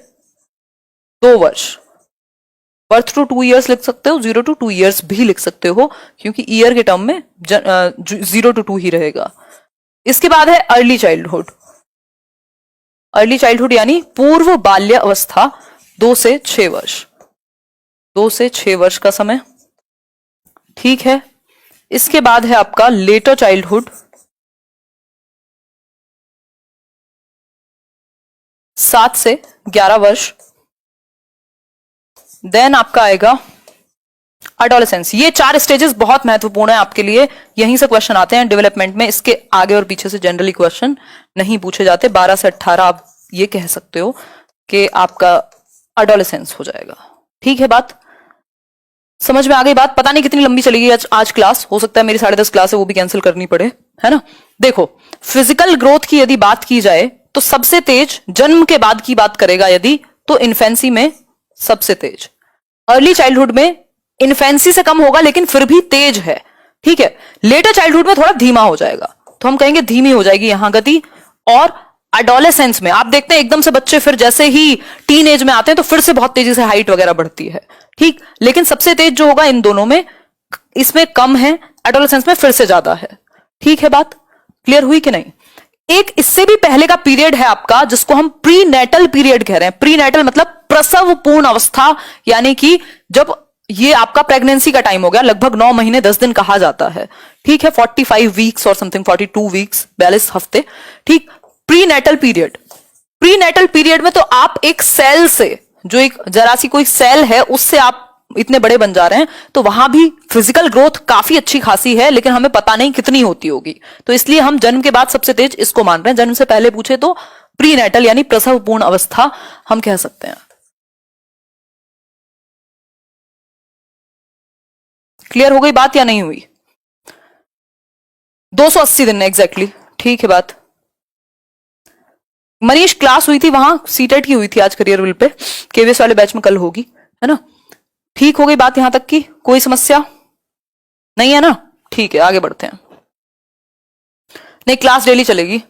2 वर्ष, बर्थ टू 2 इयर्स लिख सकते हो, 0 to 2 इयर्स भी लिख सकते हो, क्योंकि ईयर के टर्म में 0 to 2 ही रहेगा। इसके बाद है अर्ली चाइल्डहुड यानी पूर्व बाल्य अवस्था, 2 से 6 वर्ष, 2 से 6 वर्ष का समय। ठीक है। इसके बाद है आपका लेटर चाइल्डहुड, 7 से 11 वर्ष। देन आपका आएगा एडोलेसेंस। ये 4 स्टेजेस बहुत महत्वपूर्ण है आपके लिए, यहीं से क्वेश्चन आते हैं डेवलपमेंट में। इसके आगे और पीछे से जनरली क्वेश्चन नहीं पूछे जाते। 12 से 18 आप ये कह सकते हो कि आपका एडोलेसेंस हो जाएगा। ठीक है बात, समझ में आ गई बात। पता नहीं कितनी लंबी चलेगी आज क्लास, हो सकता है मेरी 10:30 क्लास है वो भी कैंसिल करनी पड़े, है ना। देखो, फिजिकल ग्रोथ की यदि बात की जाए तो सबसे तेज जन्म के बाद की बात करेगा यदि, तो इन्फेंसी में सबसे तेज। अर्ली चाइल्डहुड में इन्फेंसी से कम होगा लेकिन फिर भी तेज है। ठीक है। लेटर चाइल्डहुड में थोड़ा धीमा हो जाएगा, तो हम कहेंगे धीमी हो जाएगी यहां गति। और एडोलेसेंस में आप देखते हैं एकदम से बच्चे फिर जैसे ही टीन एज में आते हैं तो फिर से बहुत तेजी से हाइट वगैरह बढ़ती है। ठीक, लेकिन सबसे तेज जो होगा इन दोनों में, इसमें कम है, एडोलेसेंस में फिर से ज्यादा है। ठीक है बात, क्लियर हुई कि नहीं। एक इससे भी पहले का पीरियड है आपका, जिसको हम प्री नेटल पीरियड कह रहे हैं। प्री नेटल मतलब प्रसव पूर्ण अवस्था, यानी कि जब ये आपका प्रेगनेंसी का टाइम हो गया, लगभग 9 महीने 10 दिन कहा जाता है। ठीक है, 45 वीक्स और समथिंग, 42 वीक्स, 42 हफ्ते। ठीक, प्री नेटल पीरियड में तो आप एक सेल से, जो एक जरा सी कोई सेल है, उससे आप इतने बड़े बन जा रहे हैं, तो वहां भी फिजिकल ग्रोथ काफी अच्छी खासी है, लेकिन हमें पता नहीं कितनी होती होगी। तो इसलिए हम जन्म के बाद सबसे तेज इसको मान रहे हैं। जन्म से पहले पूछे तो प्रीनेटल यानी प्रसव पूर्ण अवस्था हम कह सकते हैं। क्लियर हो गई बात या नहीं हुई? 280 दिन एग्जैक्टली, ठीक है बात। मनीष क्लास हुई थी वहां, सीटेट की हुई थी आज करियर विल पे, केवीएस वाले बैच में कल होगी, है ना? ठीक हो गई बात यहां तक की? कोई समस्या नहीं है ना? ठीक है, आगे बढ़ते हैं। नहीं, क्लास डेली चलेगी।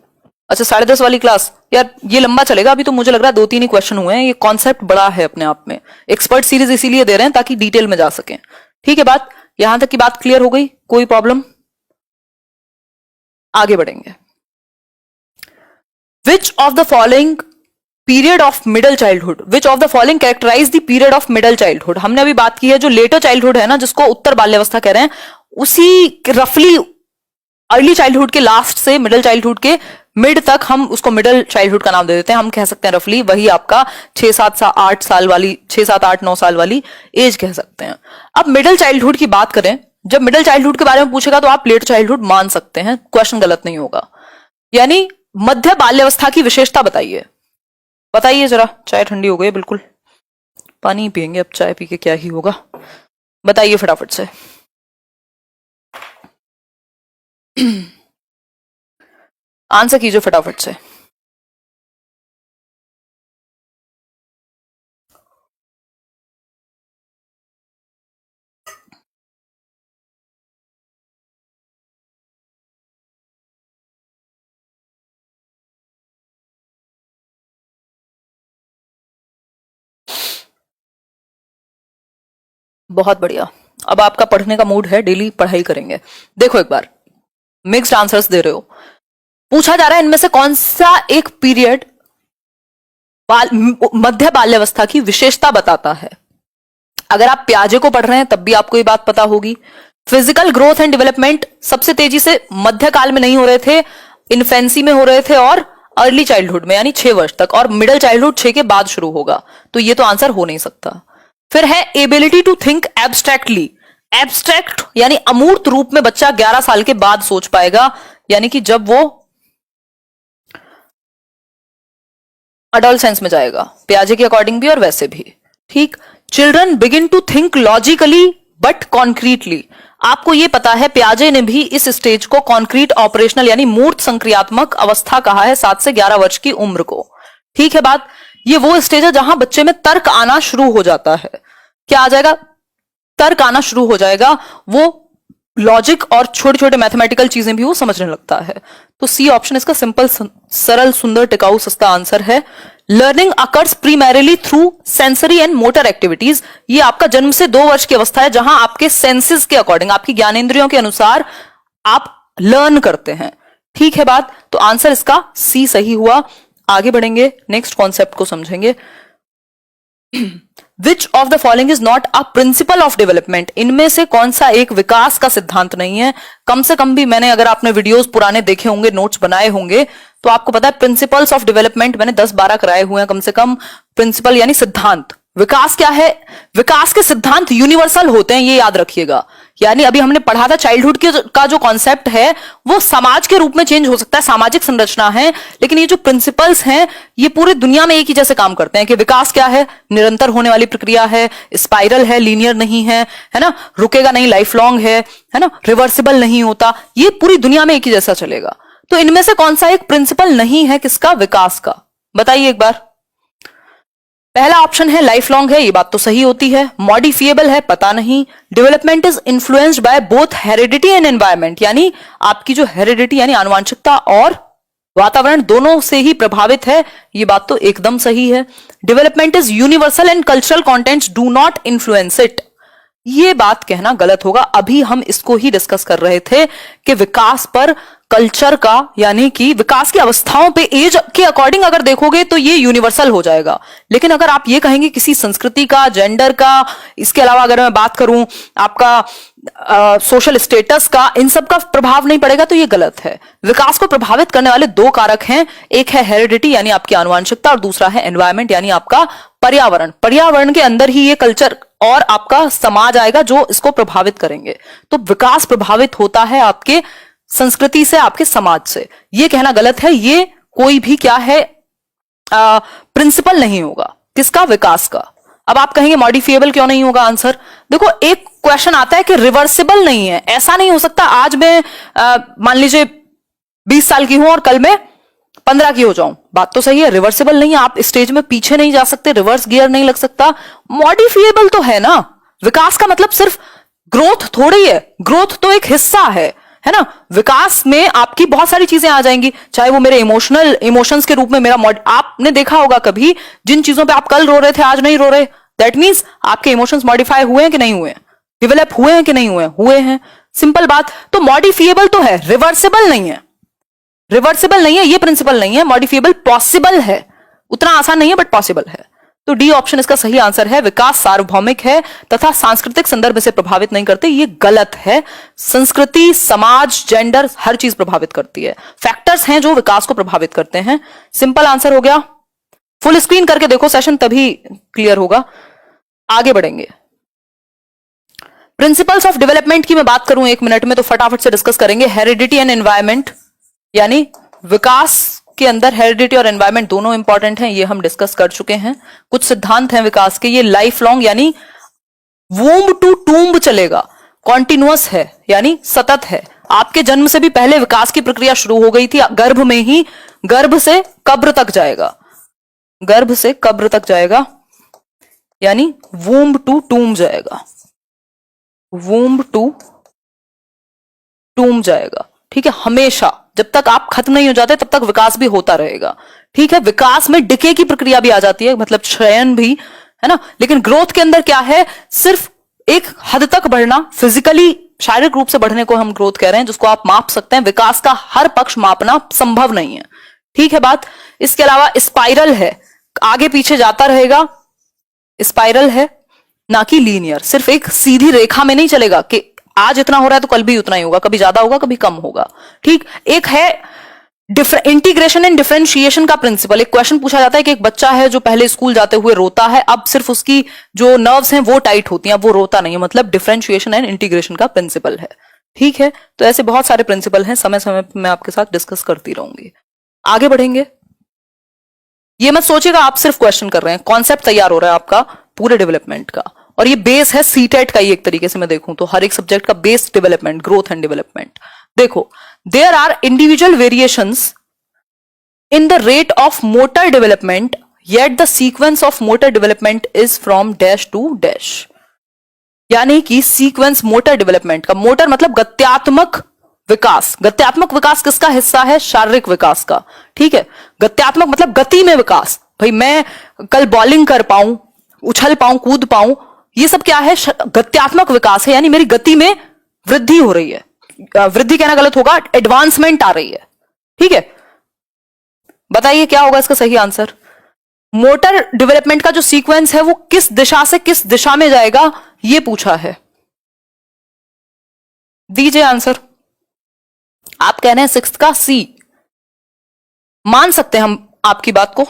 अच्छा, 10:30 वाली क्लास, यार ये लंबा चलेगा। अभी तो मुझे लग रहा है 2-3 ही क्वेश्चन हुए हैं। ये कॉन्सेप्ट बड़ा है अपने आप में। एक्सपर्ट सीरीज इसीलिए दे रहे हैं ताकि डिटेल में जा सके। ठीक है बात, यहां तक की बात क्लियर हो गई? कोई प्रॉब्लम? आगे बढ़ेंगे। Which of the following period of middle childhood, which of the following characterize the period of middle childhood. हमने अभी बात की है जो लेटर चाइल्डहुड है ना, जिसको उत्तर बाल्यावस्था कह रहे हैं, उसी रफली अर्ली चाइल्डहुड के लास्ट से मिडिल चाइल्डहुड के मिड तक हम उसको मिडिल चाइल्डहुड का नाम दे देते हैं। हम कह सकते हैं रफली वही आपका 6-7-8 साल वाली, 6-7-8-9 साल वाली एज कह सकते हैं। अब मिडिल चाइल्डहुड की बात करें, जब मिडिल चाइल्डहुड के बारे में पूछेगा तो आप लेट चाइल्डहुड मान सकते हैं, क्वेश्चन गलत नहीं होगा। यानी मध्य बाल्यावस्था की विशेषता बताइए, बताइए जरा। चाय ठंडी हो गई बिल्कुल, पानी पियेंगे अब, चाय पी के क्या ही होगा। बताइए फटाफट से। आंसर कीजिए फटाफट से। बहुत बढ़िया, अब आपका पढ़ने का मूड है, डेली पढ़ाई करेंगे। देखो एक बार, मिक्स्ड आंसर्स दे रहे हो। पूछा जा रहा है इनमें से कौन सा एक पीरियड मध्य बाल्यावस्था की विशेषता बताता है। अगर आप प्याजे को पढ़ रहे हैं तब भी आपको ये बात पता होगी। फिजिकल ग्रोथ एंड डेवलपमेंट सबसे तेजी से मध्य काल में नहीं हो रहे थे, इन्फेंसी में हो रहे थे और अर्ली चाइल्डहुड में यानी 6 वर्ष तक, और मिडिल चाइल्डहुड 6 के बाद शुरू होगा। तो ये तो आंसर हो नहीं सकता। फिर है ability to think abstractly. Abstract यानी अमूर्त रूप में बच्चा 11 साल के बाद सोच पाएगा, यानी कि जब वो अडोलसेंस में जाएगा, प्याजे के अकॉर्डिंग भी और वैसे भी। ठीक। Children begin to think logically but concretely. आपको यह पता है प्याजे ने भी इस स्टेज को कॉन्क्रीट ऑपरेशनल यानी मूर्त संक्रियात्मक अवस्था कहा है 7 से 11 वर्ष की उम्र को। ठीक है बात, ये वो स्टेज है जहां बच्चे में तर्क आना शुरू हो जाता है। क्या आ जाएगा? तर्क आना शुरू हो जाएगा, वो लॉजिक और छोटे छोटे मैथमेटिकल चीजें भी वो समझने लगता है। तो सी ऑप्शन इसका सिंपल, सरल, सुंदर, टिकाऊ, सस्ता आंसर है। Learning occurs primarily through sensory and motor activities. ये आपका जन्म से 2 वर्ष की अवस्था है जहां आपके सेंसेस के अकॉर्डिंग, आपकी ज्ञानेंद्रियों के अनुसार आप लर्न करते हैं। ठीक है बात, तो आंसर इसका सी सही हुआ। आगे बढ़ेंगे, नेक्स्ट कॉन्सेप्ट को समझेंगे। विच of the following is not a principle of development. इनमें से कौन सा एक विकास का सिद्धांत नहीं है। कम से कम भी मैंने, अगर आपने वीडियोस पुराने देखे होंगे, नोट्स बनाए होंगे, तो आपको पता है प्रिंसिपल्स ऑफ डेवलपमेंट मैंने 10-12 कराए हुए हैं कम से कम। प्रिंसिपल यानी सिद्धांत। विकास क्या है? विकास के सिद्धांत यूनिवर्सल होते हैं, ये याद रखिएगा। यानी अभी हमने पढ़ा था चाइल्डहुड का जो कॉन्सेप्ट है वो समाज के रूप में चेंज हो सकता है, सामाजिक संरचना है, लेकिन ये जो प्रिंसिपल्स हैं ये पूरी दुनिया में एक ही जैसे काम करते हैं। कि विकास क्या है? निरंतर होने वाली प्रक्रिया है, स्पाइरल है, लीनियर नहीं है ना, रुकेगा नहीं, लाइफ लॉन्ग है ना, रिवर्सिबल नहीं होता, ये पूरी दुनिया में एक ही जैसा चलेगा। तो इनमें से कौन सा एक प्रिंसिपल नहीं है किसका? विकास का। बताइए एक बार। पहला ऑप्शन है लाइफ लॉन्ग है, ये बात तो सही होती है। मॉडिफिएबल है, पता नहीं। Development is influenced by both heredity and environment, यानी आपकी जो हेरिडिटी यानी आनुवंशिकता और वातावरण दोनों से ही प्रभावित है, ये बात तो एकदम सही है। Development is universal and cultural contents do not influence it, ये बात कहना गलत होगा। अभी हम इसको ही डिस्कस कर रहे थे कि विकास पर कल्चर का, यानी कि विकास की अवस्थाओं पे एज के अकॉर्डिंग अगर देखोगे तो ये यूनिवर्सल हो जाएगा। लेकिन अगर आप ये कहेंगे किसी संस्कृति का, जेंडर का, इसके अलावा अगर मैं बात करूं आपका सोशल स्टेटस का, इन सब का प्रभाव नहीं पड़ेगा, तो ये गलत है। विकास को प्रभावित करने वाले 2 कारक हैं, एक है हेरिडिटी यानी आपकी आनुवंशिकता और दूसरा है एनवायरमेंट यानी आपका पर्यावरण। पर्यावरण के अंदर ही ये कल्चर और आपका समाज आएगा जो इसको प्रभावित करेंगे। तो विकास प्रभावित होता है आपके संस्कृति से, आपके समाज से। ये कहना गलत है, ये कोई भी क्या है प्रिंसिपल नहीं होगा किसका, विकास का। अब आप कहेंगे मॉडिफिएबल क्यों नहीं होगा, आंसर देखो, एक क्वेश्चन आता है कि रिवर्सिबल नहीं है। ऐसा नहीं हो सकता आज मैं मान लीजिए 20 साल की हूं और कल मैं 15 की हो जाऊं, बात तो सही है, रिवर्सिबल नहीं है। आप स्टेज में पीछे नहीं जा सकते, रिवर्स गियर नहीं लग सकता। मॉडिफिएबल तो है ना। विकास का मतलब सिर्फ ग्रोथ थोड़ी है, ग्रोथ तो एक हिस्सा है ना। विकास में आपकी बहुत सारी चीजें आ जाएंगी, चाहे वो मेरे इमोशंस के रूप में मेरा आपने देखा होगा कभी, जिन चीजों पे आप कल रो रहे थे आज नहीं रो रहे, दैट मीन्स आपके इमोशंस मॉडिफाई हुए हैं कि नहीं हुए, डेवलप हुए हैं कि नहीं हुए हैं। सिंपल बात। तो मॉडिफिएबल तो है, रिवर्सिबल नहीं है। रिवर्सिबल नहीं है, ये प्रिंसिपल नहीं है। मॉडिफिएबल पॉसिबल है, उतना आसान नहीं है बट पॉसिबल है। तो डी ऑप्शन इसका सही आंसर है। विकास सार्वभौमिक है तथा सांस्कृतिक संदर्भ से प्रभावित नहीं करते, ये गलत है। संस्कृति, समाज, जेंडर, हर चीज प्रभावित करती है। फैक्टर्स हैं जो विकास को प्रभावित करते हैं। सिंपल आंसर हो गया। फुल स्क्रीन करके देखो सेशन, तभी क्लियर होगा। आगे बढ़ेंगे। प्रिंसिपल्स ऑफ डेवलपमेंट की मैं बात करूं 1 मिनट में तो फटाफट से डिस्कस करेंगे। हेरिडिटी एंड एनवायरमेंट, यानी विकास के अंदर हेरिडिटी और एनवायरमेंट दोनों इंपॉर्टेंट हैं, ये हम डिस्कस कर चुके हैं। कुछ सिद्धांत हैं विकास के, ये लाइफ लॉन्ग यानी वूम्ब टू टूम्ब चलेगा, कॉन्टिन्यूअस है यानी सतत है। आपके जन्म से भी पहले विकास की प्रक्रिया शुरू हो गई थी, गर्भ में ही, गर्भ से कब्र तक जाएगा, गर्भ से कब्र तक जाएगा, यानी वूम्ब टू टूम्ब जाएगा, वूम्ब टू टूम्ब जाएगा। ठीक है, हमेशा जब तक आप खत्म नहीं हो जाते तब तक विकास भी होता रहेगा। ठीक है, विकास में डिके की प्रक्रिया भी आ जाती है, मतलब क्षयन भी, है ना। लेकिन ग्रोथ के अंदर क्या है, सिर्फ एक हद तक बढ़ना, फिजिकली शारीरिक रूप से बढ़ने को हम ग्रोथ कह रहे हैं, जिसको आप माप सकते हैं। विकास का हर पक्ष मापना संभव नहीं है। ठीक है बात। इसके अलावा स्पाइरल है, आगे पीछे जाता रहेगा, स्पाइरल है, ना कि लीनियर। सिर्फ एक सीधी रेखा में नहीं चलेगा कि आज इतना हो रहा है तो कल भी उतना ही होगा, कभी ज्यादा होगा कभी कम होगा। ठीक, एक है इंटीग्रेशन एंड डिफरेंशिएशन का प्रिंसिपल। एक क्वेश्चन पूछा जाता है कि एक बच्चा है जो पहले स्कूल जाते हुए रोता है, अब सिर्फ उसकी जो नर्व्स हैं वो टाइट होती हैं, वो रोता नहीं है, मतलब डिफरेंशिएशन एंड इंटीग्रेशन का प्रिंसिपल है। ठीक है, तो ऐसे बहुत सारे प्रिंसिपल हैं, समय समय पर मैं आपके साथ डिस्कस करती रहूंगी। आगे बढ़ेंगे। ये मत सोचिएगा आप सिर्फ क्वेश्चन कर रहे हैं, कॉन्सेप्ट तैयार हो रहा है आपका पूरे डेवलपमेंट का, और ये बेस है सीटेट का ही। एक तरीके से मैं देखूं तो हर एक सब्जेक्ट का base development, growth and development. देखो, there are individual variations in the rate of motor development, yet the sequence of motor development is from dash to dash. यानी कि सीक्वेंस मोटर डेवलपमेंट का, मोटर मतलब गत्यात्मक विकास। गत्यात्मक विकास किसका हिस्सा है, शारीरिक विकास का। ठीक है, गत्यात्मक मतलब गति में विकास। भाई मैं कल बॉलिंग कर पाऊं, उछल पाऊं, कूद पाऊं, ये सब क्या है, गत्यात्मक विकास है, यानी मेरी गति में वृद्धि हो रही है। वृद्धि कहना गलत होगा, एडवांसमेंट आ रही है। ठीक है, बताइए क्या होगा इसका सही आंसर। मोटर डेवलपमेंट का जो सीक्वेंस है वो किस दिशा से किस दिशा में जाएगा, ये पूछा है। दीजिए आंसर। आप कह रहे हैं 6th का सी। मान सकते हैं हम आपकी बात को,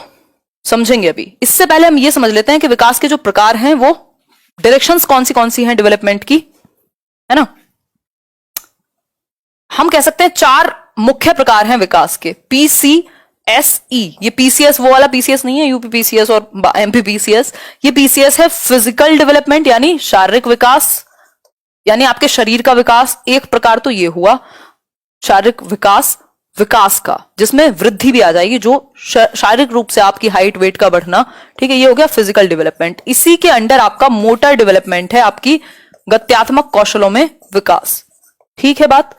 समझेंगे अभी। इससे पहले हम ये समझ लेते हैं कि विकास के जो प्रकार हैं वो डायरेक्शंस कौन सी हैं डेवलपमेंट की, है ना। हम कह सकते हैं 4 मुख्य प्रकार हैं विकास के, PCSE। ये PCS वो वाला PCS नहीं है, UPPCS और MPPCS। ये PCS है फिजिकल डेवलपमेंट, यानी शारीरिक विकास, यानी आपके शरीर का विकास। एक प्रकार तो ये हुआ शारीरिक विकास का, जिसमें वृद्धि भी आ जाएगी, जो शारीरिक रूप से आपकी हाइट वेट का बढ़ना। ठीक है, ये हो गया फिजिकल डेवलपमेंट। इसी के अंडर आपका मोटर डेवलपमेंट है, आपकी गत्यात्मक कौशलों में विकास। ठीक है बात।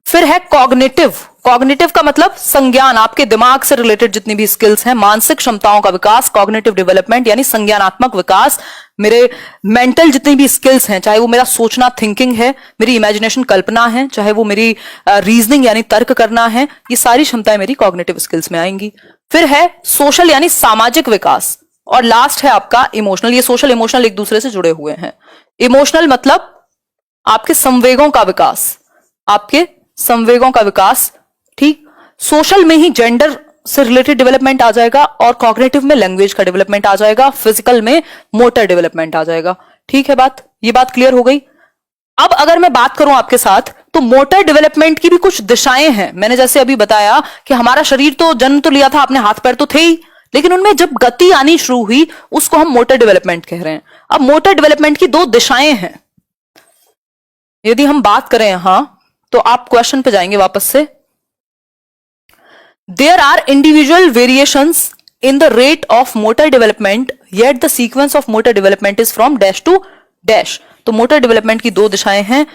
फिर है कॉग्निटिव। कॉग्निटिव का मतलब संज्ञान, आपके दिमाग से रिलेटेड जितनी भी स्किल्स हैं, मानसिक क्षमताओं का विकास, कॉग्निटिव डेवलपमेंट यानी संज्ञानात्मक विकास। मेरे मेंटल जितनी भी स्किल्स हैं, चाहे वो मेरा सोचना थिंकिंग है, मेरी इमेजिनेशन कल्पना है, चाहे वो मेरी रीजनिंग यानी तर्क करना है, ये सारी क्षमताएं मेरी कॉग्निटिव स्किल्स में आएंगी। फिर है सोशल यानी सामाजिक विकास, और लास्ट है आपका इमोशनल। ये सोशल इमोशनल एक दूसरे से जुड़े हुए हैं। इमोशनल मतलब आपके संवेगों का विकास, आपके संवेगों का विकास। ठीक, सोशल में ही जेंडर से रिलेटेड डेवलपमेंट आ जाएगा, और कॉग्निटिव में लैंग्वेज का डेवलपमेंट आ जाएगा, फिजिकल में मोटर डेवलपमेंट आ जाएगा। ठीक है बात, ये बात क्लियर हो गई। अब अगर मैं बात करूं आपके साथ, तो मोटर डेवलपमेंट की भी कुछ दिशाएं हैं। मैंने जैसे अभी बताया कि हमारा शरीर तो जन्म तो लिया था, अपने हाथ पैर तो थे ही, लेकिन उनमें जब गति आनी शुरू हुई उसको हम मोटर डेवलपमेंट कह रहे हैं। अब मोटर डेवलपमेंट की दो दिशाएं हैं। यदि हम बात करें यहां, तो आप क्वेश्चन पे जाएंगे वापस से। There are individual variations in the rate of motor development, yet the sequence of motor development is from dash to dash। तो मोटर डेवलपमेंट की दो दिशाएं हैं,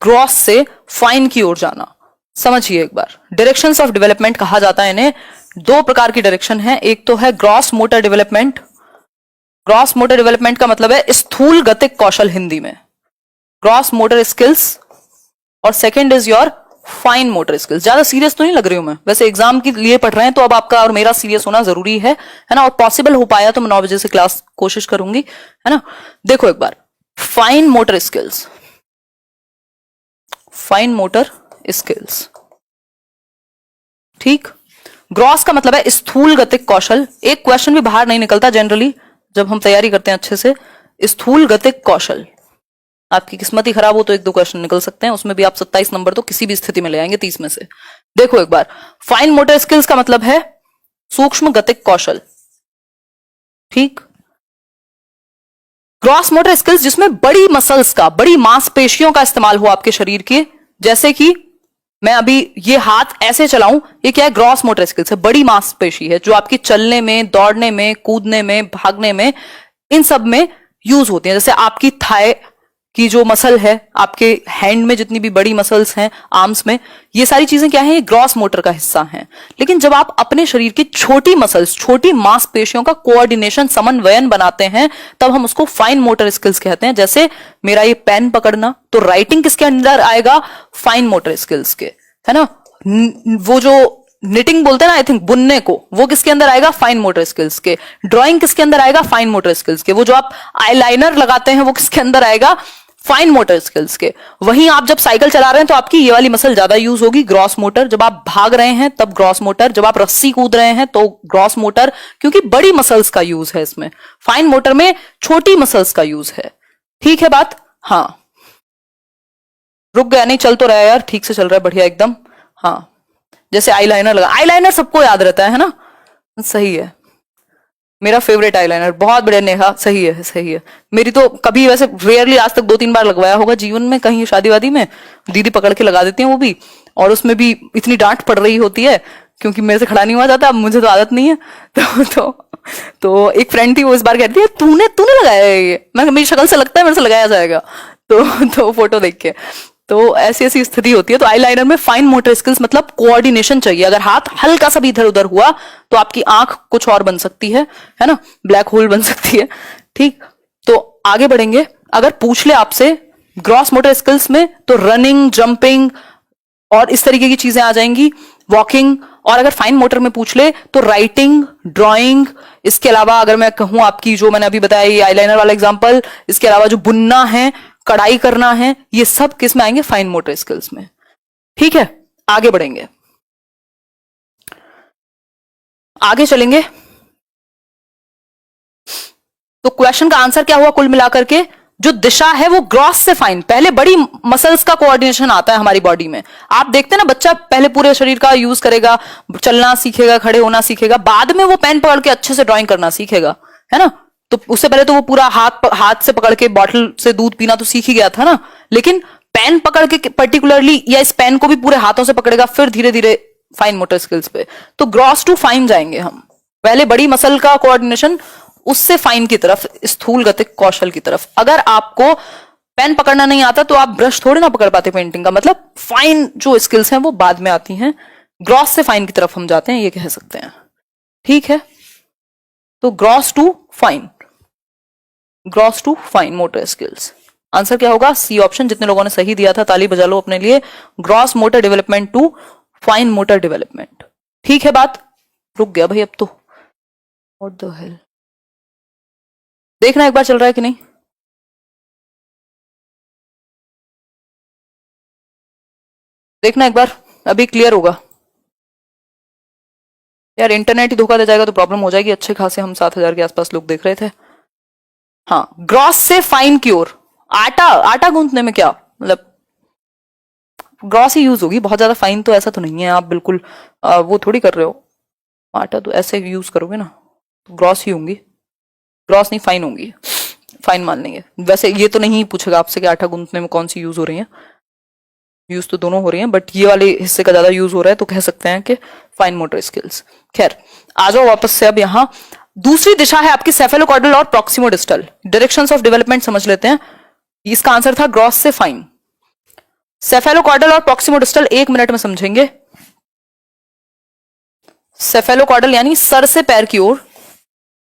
ग्रॉस से फाइन की ओर जाना। समझिए एक बार, डायरेक्शंस ऑफ डेवलपमेंट कहा जाता है इन्हें। दो प्रकार की डायरेक्शन है, एक तो है gross motor development. Gross motor development का मतलब है स्थूल गतिक कौशल, हिंदी में ग्रॉस मोटर स्किल्स, और second is your fine motor skills. ज्यादा सीरियस तो नहीं लग रही हूं मैं, वैसे एग्जाम के लिए पढ़ रहे हैं तो अब आपका और मेरा सीरियस होना जरूरी है ना। और पॉसिबल हो पाया तो मैं 9 बजे से क्लास कोशिश करूंगी, है ना। देखो एक बार, fine motor skills, fine motor skills, ठीक। ग्रॉस का मतलब है स्थूल गतिक कौशल। एक क्वेश्चन भी बाहर नहीं निकलता जनरली जब हम तैयारी करते हैं अच्छे से। स्थूल गतिक कौशल, आपकी किस्मत ही खराब हो तो 1-2 क्वेश्चन निकल सकते हैं, उसमें भी आप 27 नंबर तो किसी भी स्थिति में ले आएंगे 30 में से। देखो एक बार, फाइन मोटर स्किल्स का मतलब है सूक्ष्म गतिक कौशल, ठीक। ग्रॉस मोटर स्किल्स जिसमें बड़ी मसल्स का, बड़ी मांसपेशियों का इस्तेमाल हो आपके शरीर के, जैसे कि मैं अभी ये हाथ ऐसे चलाऊं, ये क्या है, ग्रॉस मोटर स्किल्स है, बड़ी मांसपेशी है जो आपकी चलने में, दौड़ने में, कूदने में, भागने में, इन सब में यूज होती है। जैसे आपकी थाई की जो मसल है, आपके हैंड में जितनी भी बड़ी मसल्स हैं, आर्म्स में, ये सारी चीजें क्या है, ये ग्रॉस मोटर का हिस्सा हैं। लेकिन जब आप अपने शरीर की छोटी मसल्स, छोटी मांसपेशियों का कोऑर्डिनेशन, समन्वयन बनाते हैं, तब हम उसको फाइन मोटर स्किल्स कहते हैं। जैसे मेरा ये पेन पकड़ना, तो राइटिंग किसके अंदर आएगा, फाइन मोटर स्किल्स के, है ना। वो जो निटिंग बोलते हैं ना, आई थिंक बुनने को, वो किसके अंदर आएगा, फाइन मोटर स्किल्स के। ड्राइंग किसके अंदर आएगा, फाइन मोटर स्किल्स के। वो जो आप आईलाइनर लगाते हैं, वो किसके अंदर आएगा, फाइन मोटर स्किल्स के। वहीं आप जब साइकिल चला रहे हैं तो आपकी ये वाली मसल ज्यादा यूज होगी, ग्रॉस मोटर। जब आप भाग रहे हैं तब ग्रॉस मोटर, जब आप रस्सी कूद रहे हैं तो ग्रॉस मोटर, क्योंकि बड़ी मसल्स का यूज है इसमें। फाइन मोटर में छोटी मसल्स का यूज है, ठीक है बात। हाँ, रुक गया, नहीं चल तो रहा है यार, ठीक से चल रहा है, बढ़िया एकदम। हाँ, जैसे आईलाइनर लगा, आईलाइनर सबको याद रहता है ना, सही है, मेरा फेवरेट आईलाइनर, बहुत बढ़िया नेहा, सही है सही है। मेरी तो कभी, वैसे रेयरली, आज तक 2-3 बार लगवाया होगा जीवन में, कहीं शादी वादी में दीदी पकड़ के लगा देती है वो भी, और उसमें भी इतनी डांट पड़ रही होती है क्योंकि मेरे से खड़ा नहीं हुआ जाता। अब मुझे तो आदत नहीं है, तो एक फ्रेंड थी, वो इस बार कहती है तूने लगाया है ये। मैं, मेरी शक्ल से लगता है मेरे से लगाया जाएगा, तो फोटो देख के, तो ऐसी ऐसी स्थिति होती है। तो आईलाइनर में फाइन मोटर स्किल्स मतलब कोऑर्डिनेशन चाहिए। अगर हाथ हल्का सा भी इधर उधर हुआ तो आपकी आंख कुछ और बन सकती है ना, ब्लैक होल बन सकती है, ठीक। तो आगे बढ़ेंगे, अगर पूछ ले आपसे ग्रॉस मोटर स्किल्स में, तो रनिंग, जंपिंग और इस तरीके की चीजें आ जाएंगी, वॉकिंग। और अगर फाइन मोटर में पूछ ले तो राइटिंग, ड्राइंग, इसके अलावा अगर मैं कहूं आपकी, जो मैंने अभी बताया ये आईलाइनर वाला एग्जांपल, इसके अलावा जो बुनना है, कढ़ाई करना है, ये सब किस में आएंगे, फाइन मोटर स्किल्स में, ठीक है। आगे बढ़ेंगे, आगे चलेंगे। तो क्वेश्चन का आंसर क्या हुआ कुल मिलाकर के, जो दिशा है वो ग्रॉस से फाइन। पहले बड़ी मसल्स का कोऑर्डिनेशन आता है हमारी बॉडी में। आप देखते हैं ना, बच्चा पहले पूरे शरीर का यूज करेगा, चलना सीखेगा, खड़े होना सीखेगा, बाद में वो पेन पकड़ के अच्छे से ड्राइंग करना सीखेगा, है ना। तो उससे पहले तो वो पूरा हाथ से पकड़ के बॉटल से दूध पीना तो सीख ही गया था ना, लेकिन पेन पकड़ के पर्टिकुलरली, या इस पेन को भी पूरे हाथों से पकड़ेगा, फिर धीरे धीरे फाइन मोटर स्किल्स पे। तो ग्रॉस टू फाइन जाएंगे हम, पहले बड़ी मसल का कोऑर्डिनेशन, उससे फाइन की तरफ, स्थूल गतिक कौशल की तरफ। अगर आपको पेन पकड़ना नहीं आता तो आप ब्रश थोड़े ना पकड़ पाते पेंटिंग का, मतलब फाइन जो स्किल्स हैं वो बाद में आती हैं, ग्रॉस से फाइन की तरफ हम जाते हैं, ये कह सकते हैं, ठीक है। तो gross to fine, gross to fine motor skills, answer क्या होगा, सी ऑप्शन। जितने लोगों ने सही दिया था ताली बजा लो अपने लिए। Gross motor development to fine motor development, ठीक है बात। रुक गया भाई अब तो, व्हाट द हेल, देखना एक बार चल रहा है कि नहीं, देखना एक बार, अभी क्लियर होगा यार। इंटरनेट ही धोखा दे जाएगा तो प्रॉब्लम हो जाएगी। अच्छे खासे हम 7,000 के आसपास लोग देख रहे थे। हाँ, ग्रॉस से फाइन की ओर। आटा, आटा गूंथने में क्या मतलब ग्रॉस ही यूज होगी, बहुत ज्यादा फाइन तो ऐसा तो नहीं है, आप बिल्कुल वो थोड़ी कर रहे हो। आटा तो ऐसे यूज करोगे ना, तो ग्रॉस ही होंगी, ग्रॉस नहीं फाइन होंगी, फाइन मान लेंगे। वैसे ये तो नहीं पूछेगा आपसे कि आटा गूंथने में कौन सी यूज हो रही है, यूज तो दोनों हो रही हैं, बट ये वाले हिस्से का ज्यादा यूज हो रहा है, तो कह सकते हैं कि फाइन मोटर स्किल्स। खैर, आ जाओ वापस से। अब यहाँ दूसरी दिशा है आपकी सेफेलोकॉर्डल और प्रॉक्सिमोडिस्टल। डायरेक्शंस ऑफ डेवलपमेंट समझ लेते हैं। इसका आंसर था ग्रॉस से फाइन। सेफेलोकॉर्डल और प्रॉक्सिमोडिस्टल 1 मिनट में समझेंगे। सेफेलोकॉर्डल यानी सर से पैर की ओर,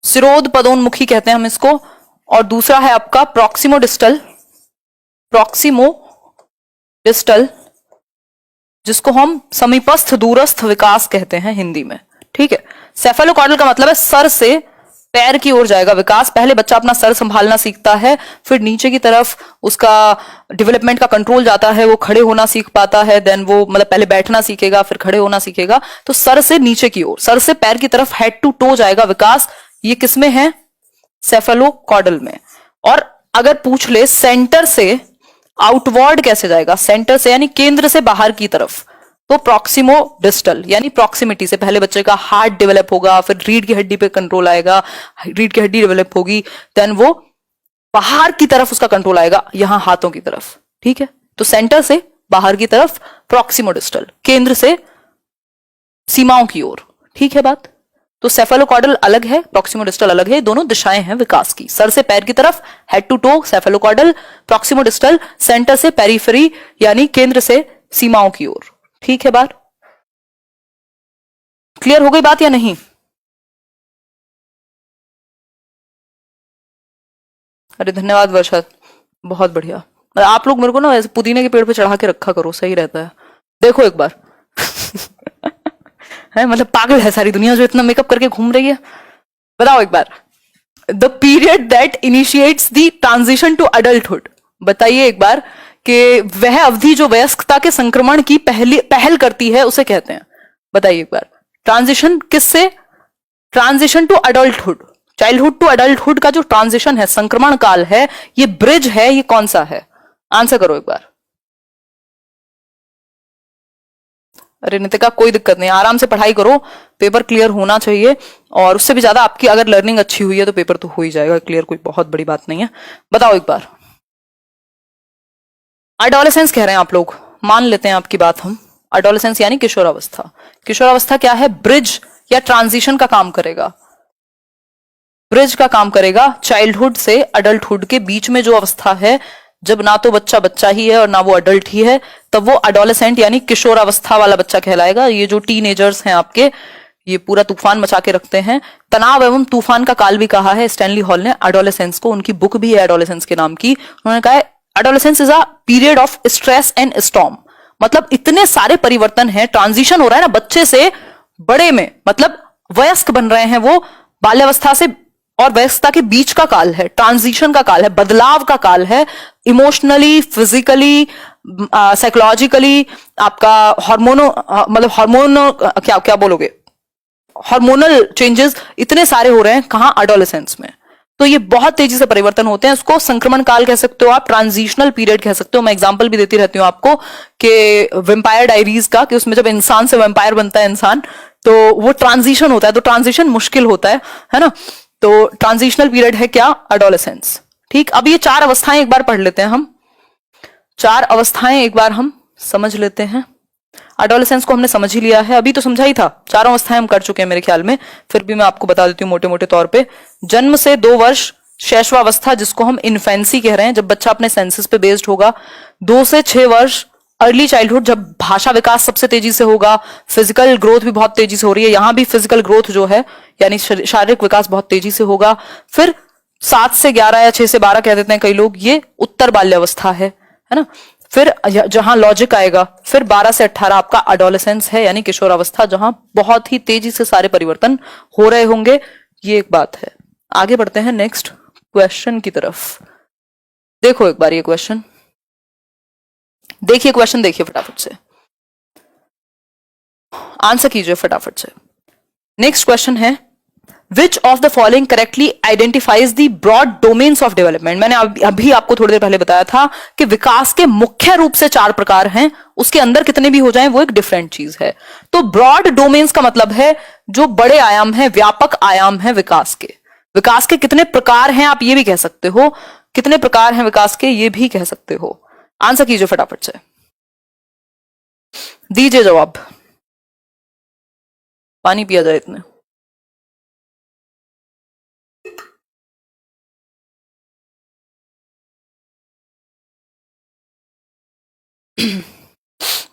सिरोध पदोन्मुखी कहते हैं हम इसको। और दूसरा है आपका प्रॉक्सिमोडिस्टल, प्रॉक्सिमोडिस्टल जिसको हम समीपस्थ दूरस्थ विकास कहते हैं हिंदी में। ठीक है, सेफेलोकॉर्डल का मतलब है सर से पैर की ओर जाएगा विकास। पहले बच्चा अपना सर संभालना सीखता है, फिर नीचे की तरफ उसका डेवलपमेंट का कंट्रोल जाता है, वो खड़े होना सीख पाता है, देन वो मतलब पहले बैठना सीखेगा, फिर खड़े होना सीखेगा। तो सर से नीचे की ओर, सर से पैर की तरफ, हेड टू टो जाएगा विकास। ये किसमें है? सेफेलोकॉर्डल में। और अगर पूछ ले सेंटर से आउटवर्ड कैसे जाएगा, सेंटर से यानी केंद्र से बाहर की तरफ, तो प्रॉक्सिमोडिस्टल यानी प्रॉक्सिमिटी से। पहले बच्चे का हार्ट डेवलप होगा, फिर रीढ़ की हड्डी पे कंट्रोल आएगा, रीढ़ की हड्डी डेवलप होगी, देन वो बाहर की तरफ उसका कंट्रोल आएगा, यहां हाथों की तरफ। ठीक है, तो सेंटर से बाहर की तरफ प्रॉक्सिमोडिस्टल, केंद्र से सीमाओं की ओर। ठीक है बात। तो सेफेलोकॉर्डल अलग है, प्रॉक्सिमोडिस्टल अलग है, दोनों दिशाएं हैं विकास की। सर से पैर की तरफ, हेड टू टो सेफेलोकॉर्डल, प्रॉक्सिमोडिस्टल सेंटर से पेरिफेरी यानी केंद्र से सीमाओं की ओर। ठीक है बात, क्लियर हो गई बात या नहीं? अरे धन्यवाद वर्षा, बहुत बढ़िया। आप लोग मेरे को ना ऐसे पुदीने के पेड़ पे चढ़ा के रखा करो, सही रहता है। देखो एक बार है मतलब पागल है सारी दुनिया जो इतना मेकअप करके घूम रही है। बताओ एक बार, the period that initiates the transition to adulthood. बताइए एक बार कि वह अवधि जो वयस्कता के संक्रमण की पहल करती है उसे कहते हैं। बताइए एक बार, ट्रांजिशन किससे? Transition to adulthood, childhood to adulthood का जो ट्रांजिशन है, संक्रमण काल है, ये ब्रिज है, ये कौन सा है? आंसर करो एक बार। अरे नितिका कोई दिक्कत नहीं, आराम से पढ़ाई करो, पेपर क्लियर होना चाहिए। और उससे भी ज्यादा आपकी अगर लर्निंग अच्छी हुई है तो पेपर तो हो ही जाएगा क्लियर, कोई बहुत बड़ी बात नहीं है। बताओ एक बार, एडोलेसेंस कह रहे हैं आप लोग, मान लेते हैं आपकी बात हम। एडोलेसेंस यानी किशोरावस्था। किशोरावस्था क्या है? ब्रिज या ट्रांजिशन का काम करेगा, ब्रिज का काम करेगा चाइल्डहुड से अडल्टहुड के बीच में जो अवस्था है, जब ना तो बच्चा बच्चा ही है और ना वो अडल्ट ही है, तब वो एडोलेसेंट यानी किशोरावस्था वाला बच्चा कहलाएगा। ये जो टीनेजर्स हैं आपके, ये पूरा तूफान मचा के रखते हैं। तनाव एवं तूफान का काल भी कहा है स्टैनली हॉल ने एडोलेसेंस को, उनकी बुक भी है एडोलेसेंस के नाम की। उन्होंने कहा है adolescence is a period of stress and storm. मतलब इतने सारे परिवर्तन हैं, ट्रांजिशन हो रहा है ना बच्चे से बड़े में, मतलब वयस्क बन रहे हैं वो, बाल्यावस्था से और वयस्कता के बीच का काल है, ट्रांजिशन का काल है, बदलाव का काल है। इमोशनली, फिजिकली, साइकोलॉजिकली, आपका हार्मोनो मतलब हार्मोन क्या क्या बोलोगे, हार्मोनल चेंजेस इतने सारे हो रहे हैं कहां? एडोलेसेंस में। तो ये बहुत तेजी से परिवर्तन होते हैं, उसको संक्रमण काल कह सकते हो आप, ट्रांजिशनल पीरियड कह सकते हो। मैं एग्जांपल भी देती रहती हूँ आपको कि वेम्पायर डायरीज का, कि उसमें जब इंसान से वेम्पायर बनता है इंसान, तो वो ट्रांजिशन होता है, तो ट्रांजिशन मुश्किल होता है ना। तो ट्रांजिशनल पीरियड है क्या? एडोलेसेंस। ठीक, अब ये 4 अवस्थाएं एक बार पढ़ लेते हैं हम, 4 अवस्थाएं एक बार हम समझ लेते हैं। एडोलेसेंस को हमने समझ ही लिया है, अभी तो समझा ही था, 4 अवस्थाएं हम कर चुके हैं मेरे ख्याल में, फिर भी मैं आपको बता देती हूँ मोटे मोटे तौर पे। जन्म से 2 वर्ष शैशवावस्था, जिसको हम इन्फेंसी कह रहे हैं, जब बच्चा अपने सेंसेस पे बेस्ड होगा। 2 से 6 वर्ष अर्ली चाइल्डहुड, जब भाषा विकास सबसे तेजी से होगा, फिजिकल ग्रोथ भी बहुत तेजी से हो रही है, यहां भी फिजिकल ग्रोथ जो है यानी शारीरिक विकास बहुत तेजी से होगा। फिर 7 से 11 या 6 से 12 कह देते हैं कई लोग, ये उत्तर बाल्यावस्था है ना। फिर जहां लॉजिक आएगा, फिर 12 से 18 आपका एडोलेसेंस है यानी किशोरावस्था, जहां बहुत ही तेजी से सारे परिवर्तन हो रहे होंगे। ये एक बात है। आगे बढ़ते हैं नेक्स्ट क्वेश्चन की तरफ। देखो एक बार ये क्वेश्चन देखिए, क्वेश्चन देखिए फटाफट से, आंसर कीजिए फटाफट से। नेक्स्ट क्वेश्चन है, which of the following correctly identifies the broad domains of development. मैंने अभी आपको थोड़ी देर पहले बताया था कि विकास के मुख्य रूप से 4 प्रकार हैं, उसके अंदर कितने भी हो जाएं वो एक डिफरेंट चीज है। तो ब्रॉड डोमेन्स का मतलब है जो बड़े आयाम है, व्यापक आयाम है विकास के। विकास के कितने प्रकार हैं आप ये भी कह सकते हो, कितने प्रकार हैं विकास के ये भी कह सकते हो। आंसर कीजिए फटाफट से, दीजिए जवाब। पानी पिया जाए इतने।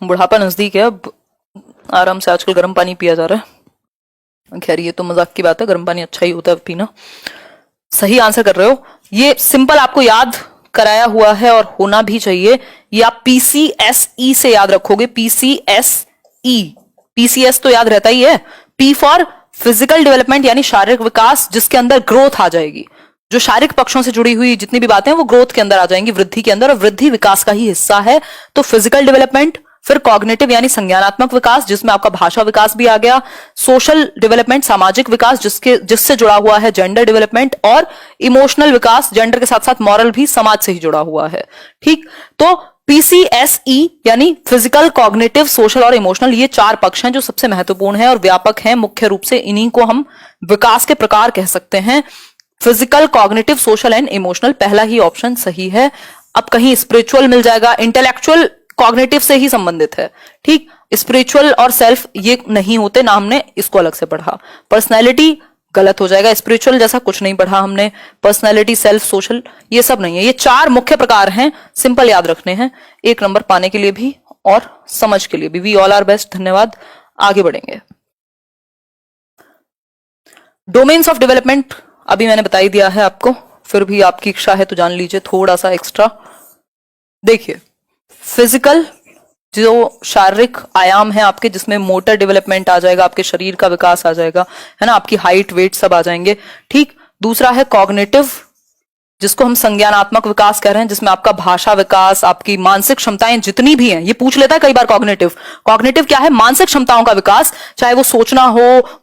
बुढ़ापा नजदीक है, अब आराम से आजकल गर्म पानी पिया जा रहा है। खैर ये तो मजाक की बात है, गर्म पानी अच्छा ही होता है पीना। सही आंसर कर रहे हो। ये सिंपल आपको याद कराया हुआ है और होना भी चाहिए। ये आप PCSE से याद रखोगे, PCSE। PCS तो याद रहता ही है, P फॉर फिजिकल डेवलपमेंट यानी शारीरिक विकास, जिसके अंदर ग्रोथ आ जाएगी। जो शारीरिक पक्षों से जुड़ी हुई जितनी भी बातें हैं वो ग्रोथ के अंदर आ जाएंगी, वृद्धि के अंदर, और वृद्धि विकास का ही हिस्सा है। तो फिजिकल डेवलपमेंट, फिर कॉग्निटिव यानी संज्ञानात्मक विकास, जिसमें आपका भाषा विकास भी आ गया, सोशल डेवलपमेंट सामाजिक विकास जिससे जुड़ा हुआ है जेंडर डेवलपमेंट, और इमोशनल विकास जेंडर के साथ साथ मॉरल भी समाज से ही जुड़ा हुआ है। ठीक, तो PCSE यानी फिजिकल, कॉग्निटिव, सोशल और इमोशनल, ये 4 पक्ष हैं जो सबसे महत्वपूर्ण है और व्यापक हैं मुख्य रूप से। इन्हीं को हम विकास के प्रकार कह सकते हैं, physical, cognitive, social and emotional. पहला ही ऑप्शन सही है। अब कहीं स्पिरिचुअल मिल जाएगा, इंटेलेक्चुअल कॉग्निटिव से ही संबंधित है। ठीक, स्पिरिचुअल और सेल्फ ये नहीं होते ना, हमने इसको अलग से पढ़ा। पर्सनैलिटी गलत हो जाएगा, स्पिरिचुअल जैसा कुछ नहीं पढ़ा हमने। पर्सनैलिटी, सेल्फ, सोशल ये सब नहीं है। ये 4 मुख्य प्रकार हैं, सिंपल याद रखने हैं। 1 नंबर पाने के लिए भी और समझ के लिए भी। We all are best. धन्यवाद। आगे बढ़ेंगे। डोमेन्स ऑफ डेवलपमेंट अभी मैंने बता ही दिया है आपको, फिर भी आपकी इच्छा है तो जान लीजिए थोड़ा सा एक्स्ट्रा। देखिए, फिजिकल जो शारीरिक आयाम है आपके, जिसमें मोटर डेवलपमेंट आ जाएगा, आपके शरीर का विकास आ जाएगा, है ना, आपकी हाइट, वेट सब आ जाएंगे। ठीक, दूसरा है कॉग्निटिव, जिसको हम संज्ञानात्मक विकास कह रहे हैं, जिसमें आपका भाषा विकास, आपकी मानसिक क्षमताएं जितनी भी हैं, ये पूछ लेता है कई बार कॉग्निटिव। कॉग्निटिव क्या है? मानसिक क्षमताओं का विकास, चाहे वो सोचना हो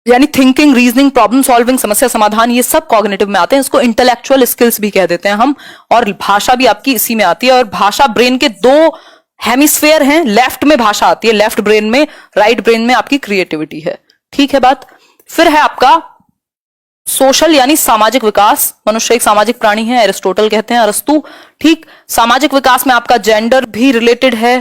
यानी थिंकिंग, रीजनिंग, प्रॉब्लम सॉल्विंग, समस्या समाधान, ये सब कॉग्निटिव में आते हैं। इसको इंटेलेक्चुअल स्किल्स भी कह देते हैं हम। और भाषा भी आपकी इसी में आती है। और भाषा ब्रेन के 2 हेमिस्फेयर हैं, लेफ्ट में भाषा आती है, लेफ्ट ब्रेन में, राइट ब्रेन में आपकी क्रिएटिविटी है। ठीक है बात। फिर है आपका सोशल यानी सामाजिक विकास। मनुष्य एक सामाजिक प्राणी है, एरिस्टोटल कहते हैं, अरस्तु। ठीक, सामाजिक विकास में आपका जेंडर भी रिलेटेड है